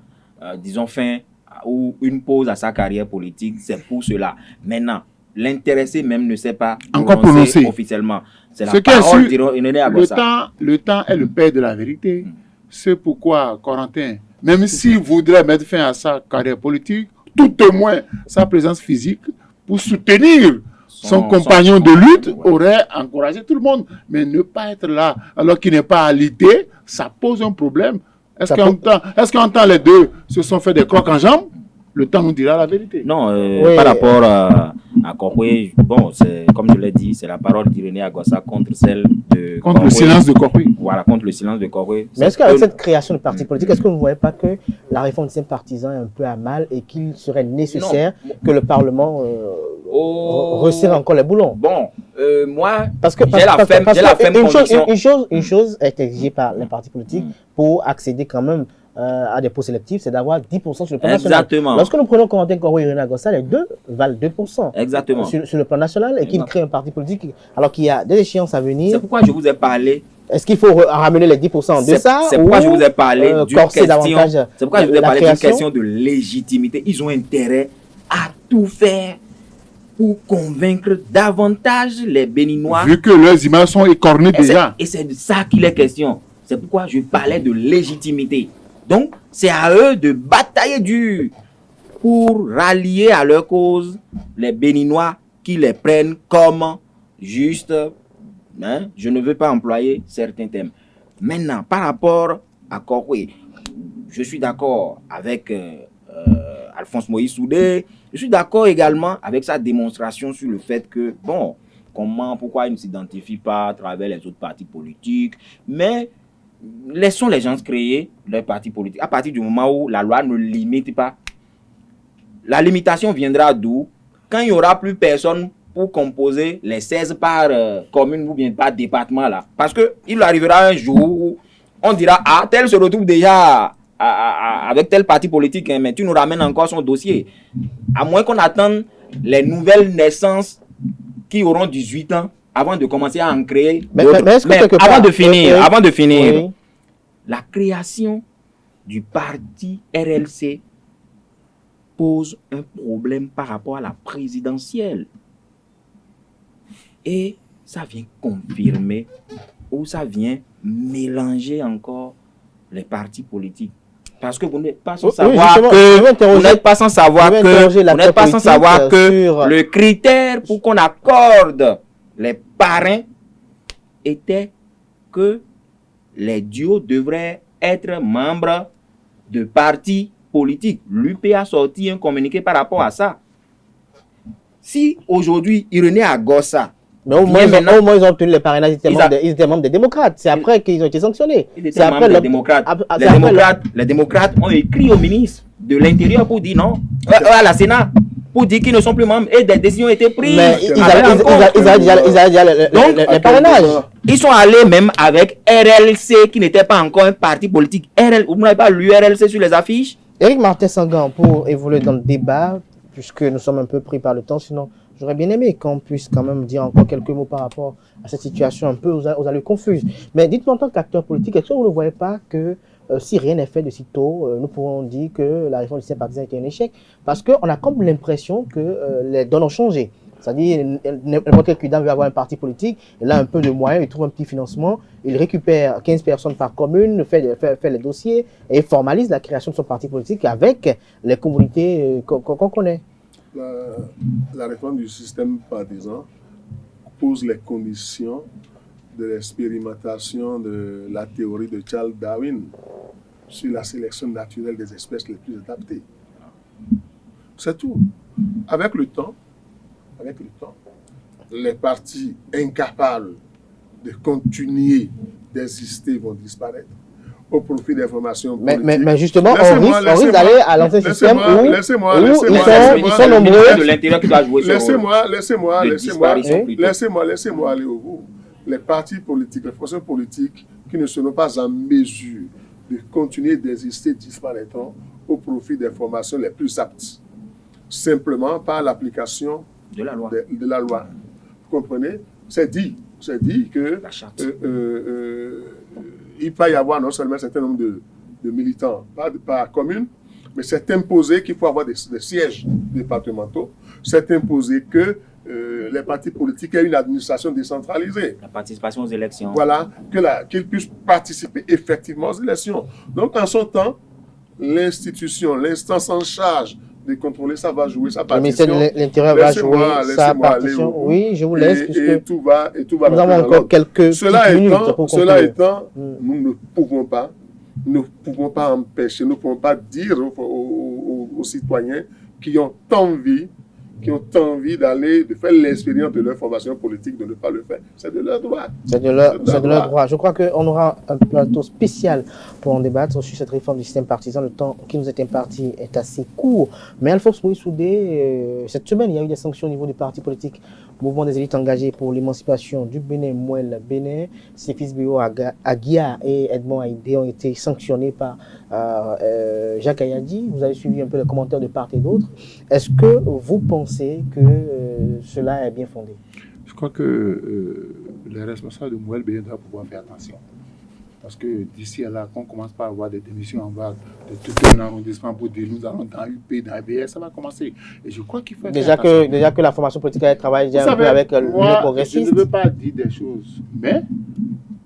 disons, fin ou une pause à sa carrière politique. C'est pour cela. Maintenant, l'intéressé même ne sait pas prononcer officiellement. C'est la parole d'Irénée Agossa. Le temps est le père de la vérité. C'est pourquoi Corentin, même s'il voudrait mettre fin à sa carrière politique, tout au moins sa présence physique pour soutenir son compagnon de lutte aurait encouragé tout le monde. Mais ne pas être là alors qu'il n'est pas alité, ça pose un problème. Est-ce qu'en temps les deux se sont fait des crocs en jambes? Le temps nous dira la vérité. Non, par rapport à Corée, bon, comme je l'ai dit, c'est la parole d'Irénée Agossa contre celle de Contre le silence de Corée. Voilà, contre le silence de Corée. Mais est-ce qu'avec cette création de partis politiques, est-ce que vous ne voyez pas que la réforme du système partisan est un peu à mal et qu'il serait nécessaire que le Parlement resserre encore les boulons? Bon, moi, j'ai la femme conviction. Une chose est exigée par les partis politiques pour accéder quand même à des postes sélectifs, c'est d'avoir 10% sur le plan national. Exactement. Lorsque nous prenons Corentin Corée et Irénée Agossa, les deux valent 2%. Exactement. Sur le plan national et qu'ils créent un parti politique alors qu'il y a des échéances à venir. C'est pourquoi je vous ai parlé. Est-ce qu'il faut ramener les 10% en deçà? C'est pourquoi je vous ai parlé d'une question. C'est pourquoi je vous ai parlé d'une question de légitimité. Ils ont intérêt à tout faire pour convaincre davantage les Béninois. Vu que leurs images sont écornées déjà. Et c'est de ça qu'il est question. C'est pourquoi je parlais de légitimité. Donc, c'est à eux de batailler dur pour rallier à leur cause les Béninois qui les prennent comme juste. Hein, je ne veux pas employer certains termes. Maintenant, par rapport à Corée, je suis d'accord avec Alphonse Moïse Soudé. Je suis d'accord également avec sa démonstration sur le fait que, bon, pourquoi il ne s'identifie pas à travers les autres partis politiques, mais laissons les gens créer leurs partis politiques. À partir du moment où la loi ne limite pas, la limitation viendra d'où? Quand il n'y aura plus personne pour composer les 16 par commune ou bien par département là. Parce qu'il arrivera un jour où on dira, ah, tel se retrouve déjà avec tel parti politique, hein, mais tu nous ramènes encore son dossier. À moins qu'on attende les nouvelles naissances qui auront 18 ans avant de commencer à en créer. Mais avant de finir, oui. La création du parti RLC pose un problème par rapport à la présidentielle. Et ça vient confirmer ou ça vient mélanger encore les partis politiques. Parce que vous n'êtes pas sans savoir que le critère pour qu'on accorde les parrains était que les duos devraient être membres de partis politiques. L'UP a sorti un communiqué par rapport à ça. Si aujourd'hui, Irénée Agossa... Mais au moins, ils ont obtenu les parrainages, ils étaient membres des démocrates. C'est après qu'ils ont été sanctionnés. Ils étaient membres des démocrates. Les démocrates ont écrit au ministre de l'Intérieur pour dire non, à la Sénat, pour dire qu'ils ne sont plus membres et des décisions ont été prises. Mais ils avaient déjà les parrainages. Ils sont allés même avec RLC qui n'était pas encore un parti politique. Vous n'avez pas lu RLC sur les affiches? Éric Martin Sangan, pour évoluer dans le débat, puisque nous sommes un peu pris par le temps, sinon j'aurais bien aimé qu'on puisse quand même dire encore quelques mots par rapport à cette situation un peu aux allures confuses. Mais dites-moi en tant qu'acteur politique, est-ce que vous ne voyez pas que si rien n'est fait de si tôt, nous pourrons dire que la réforme du système partisan était un échec? Parce qu'on a comme l'impression que les donnes ont changé. C'est-à-dire, n'importe quel candidat veut avoir un parti politique, il a un peu de moyens, il trouve un petit financement, il récupère 15 personnes par commune, fait les dossiers et formalise la création de son parti politique avec les communautés qu'on connaît. La réforme du système partisan pose les conditions de l'expérimentation de la théorie de Charles Darwin sur la sélection naturelle des espèces les plus adaptées. C'est tout. Avec le temps, les partis incapables de continuer d'exister vont disparaître au profit des formations politiques. Mais justement, on risque d'aller à l'ancien système où ils sont nombreux. De l'intérieur qui doit jouer Laissez-moi aller au bout. Les partis politiques, les formations politiques qui ne seront pas en mesure de continuer d'exister disparaîtront au profit des formations les plus aptes, simplement par l'application de la loi. De la loi. Vous comprenez? C'est dit que il peut y avoir non seulement un certain nombre de militants par commune, mais c'est imposé qu'il faut avoir des sièges départementaux. C'est imposé que les partis politiques aient une administration décentralisée. La participation aux élections. Voilà, qu'ils puissent participer effectivement aux élections. Donc, en son temps, l'institution, l'instance en charge de contrôler ça va jouer sa partition. Le ministère de l'Intérieur va jouer sa partition. Oui, je vous laisse. Et tout va nous avons encore quelques minutes. Cela étant, nous ne pouvons pas empêcher, nous ne pouvons pas dire aux citoyens qui ont envie de faire l'expérience de leur formation politique, de ne pas le faire. C'est de leur droit. C'est de leur droit. Je crois qu'on aura un plateau spécial pour en débattre sur cette réforme du système partisan. Le temps qui nous est imparti est assez court. Mais Alphonse Moïse Soudé, cette semaine, il y a eu des sanctions au niveau du parti politique Mouvement des élites engagées pour l'émancipation du Bénin, Mouel Bénin. Ses fils Bio Aguia et Edmond Haïdé ont été sanctionnés par Jacques Ayadi. Vous avez suivi un peu les commentaires de part et d'autre. Est-ce que vous pensez que cela est bien fondé? Je crois que les responsables de Mouel Bénin doivent pouvoir faire attention. Parce que d'ici à là, qu'on commence par avoir des démissions en vague de tout un arrondissement pour dire nous allons dans UP, dans ABS, ça va commencer. Et je crois qu'il faut déjà que la formation politique elle travaille déjà un peu avec l'Union progressiste. Je ne veux pas dire des choses, mais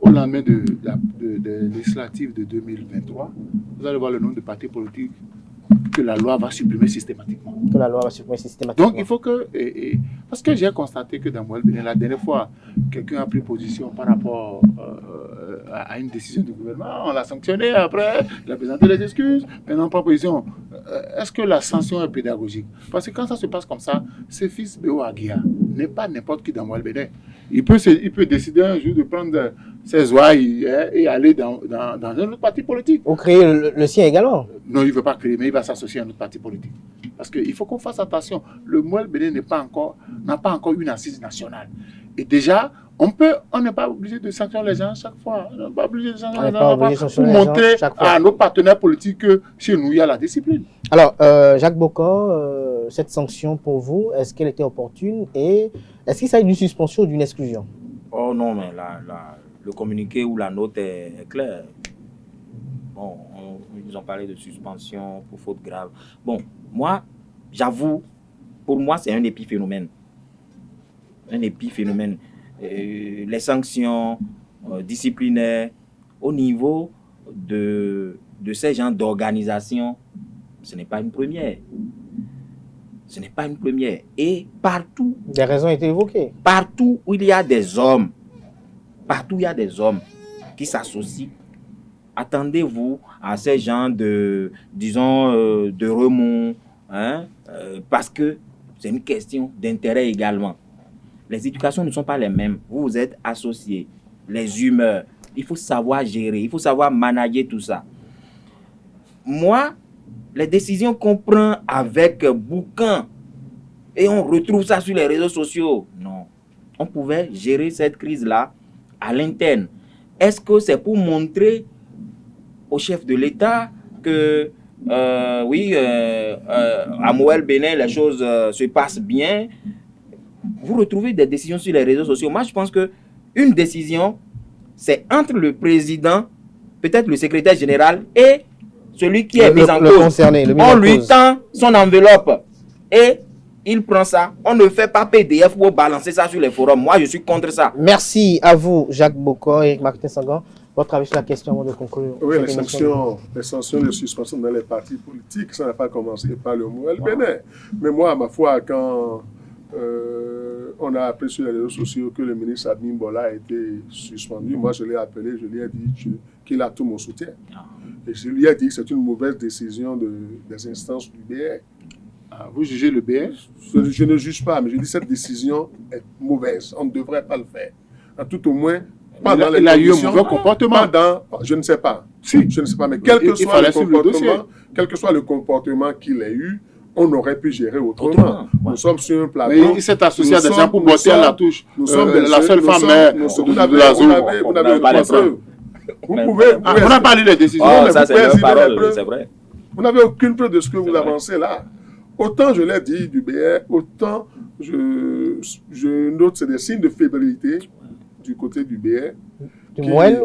au lendemain de législative de 2023, vous allez voir le nombre de partis politiques que la loi va supprimer systématiquement. Donc il faut que... parce que j'ai constaté que dans Mouel Bénin, la dernière fois, quelqu'un a pris position par rapport à une décision du gouvernement, on l'a sanctionné, après il a présenté les excuses, maintenant on prend position. Est-ce que la sanction est pédagogique? Parce que quand ça se passe comme ça, ce fils Béo Aguia n'est pas n'importe qui dans Mouel Bénin. Il peut décider un jour de prendre ses ouailles et aller dans un autre parti politique. Ou créer le sien également? Non, il ne veut pas créer, mais il va s'associer à un autre parti politique. Parce qu'il faut qu'on fasse attention. Le Mouel Bénin n'a pas encore une assise nationale. Et déjà, on n'est pas obligé de sanctionner les gens chaque fois. On n'est pas obligé de sanctionner les gens pour montrer à nos partenaires politiques que chez nous, il y a la discipline. Alors, Jacques Bokor, cette sanction pour vous, est-ce qu'elle était opportune et est-ce qu'il s'agit d'une suspension ou d'une exclusion? Oh non, mais le communiqué ou la note est claire. Bon, ils ont parlé de suspension pour faute grave. Bon, moi, j'avoue, pour moi, c'est un épiphénomène. Un épiphénomène. Les sanctions disciplinaires au niveau de ces genres d'organisation, ce n'est pas une première. Ce n'est pas une première. Et partout... Des raisons ont été évoquées. Partout où il y a des hommes, qui s'associent, attendez-vous à ces gens de remous, hein, parce que c'est une question d'intérêt également. Les éducations ne sont pas les mêmes. Vous êtes associés, les humeurs. Il faut savoir gérer, il faut savoir manager tout ça. Moi, les décisions qu'on prend avec boucan et on retrouve ça sur les réseaux sociaux, non. On pouvait gérer cette crise-là à l'interne. Est-ce que c'est pour montrer au chef de l'État que, à Mouel Bénin, les choses se passent bien? Vous retrouvez des décisions sur les réseaux sociaux. Moi, je pense qu'une décision, c'est entre le président, peut-être le secrétaire général et celui qui est mis en cause. On lui tend son enveloppe et il prend ça. On ne fait pas PDF pour balancer ça sur les forums. Moi, je suis contre ça. Merci à vous, Jacques Bokoy et Martin Senghor. Votre avis sur la question avant de conclure. Oui, les sanctions de suspension dans les partis politiques, ça n'a pas commencé par le mot Bénin. Mais moi, ma foi, quand on a appris sur les réseaux sociaux que le ministre Abim Bola a été suspendu, moi, je l'ai appelé, je lui ai dit qu'il a tout mon soutien. Et je lui ai dit que c'est une mauvaise décision des instances du BR. Ah, vous jugez le BR? Je ne juge pas, mais je dis que cette décision est mauvaise. On ne devrait pas le faire. À tout au moins, il a eu un mauvais comportement. Je ne sais pas. Si. Je ne sais pas, mais quel que soit le comportement qu'il ait eu, on aurait pu gérer autrement. Nous sommes sur un plateau. Mais il s'est associé à des gens pour botter à la touche. Nous sommes la seule femme de la zone. Vous n'avez pas les preuves. On n'a pas lu les décisions. Ça, c'est leur parole, c'est vrai. Vous n'avez aucune preuve de ce que vous avancez là. Autant je l'ai dit du BR, autant je note c'est des signes de fébrilité du côté du BR. Du Moël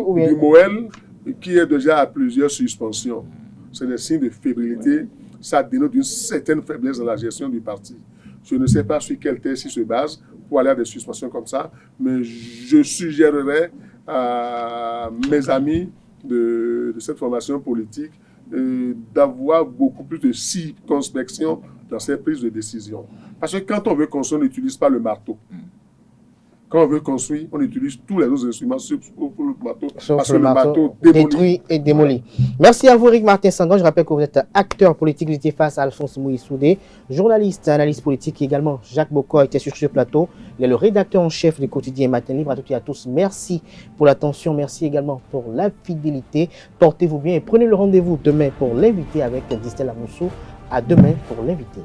qui est déjà à plusieurs suspensions. C'est des signes de fébrilité. Ça dénote une certaine faiblesse dans la gestion du parti. Je ne sais pas sur quel texte il se base pour aller à des suspensions comme ça, mais je suggérerais à mes amis de cette formation politique d'avoir beaucoup plus de circonspection dans ces prises de décision. Parce que quand on veut construire, on n'utilise pas le marteau. Quand on veut construire, on utilise tous les autres instruments sauf le marteau, parce que le marteau détruit et démolit. Merci à vous, Eric Martin Senghor. Je rappelle que vous êtes acteur politique. Vous étiez face à Alphonse Moïse-Soudé, journaliste, analyste politique, et également Jacques Bokoy était sur ce plateau. Il est le rédacteur en chef du quotidien Matin Libre. À toutes et à tous, merci pour l'attention. Merci également pour la fidélité. Portez-vous bien et prenez le rendez-vous demain pour l'invité avec Distel Amoussou. À demain pour l'invité.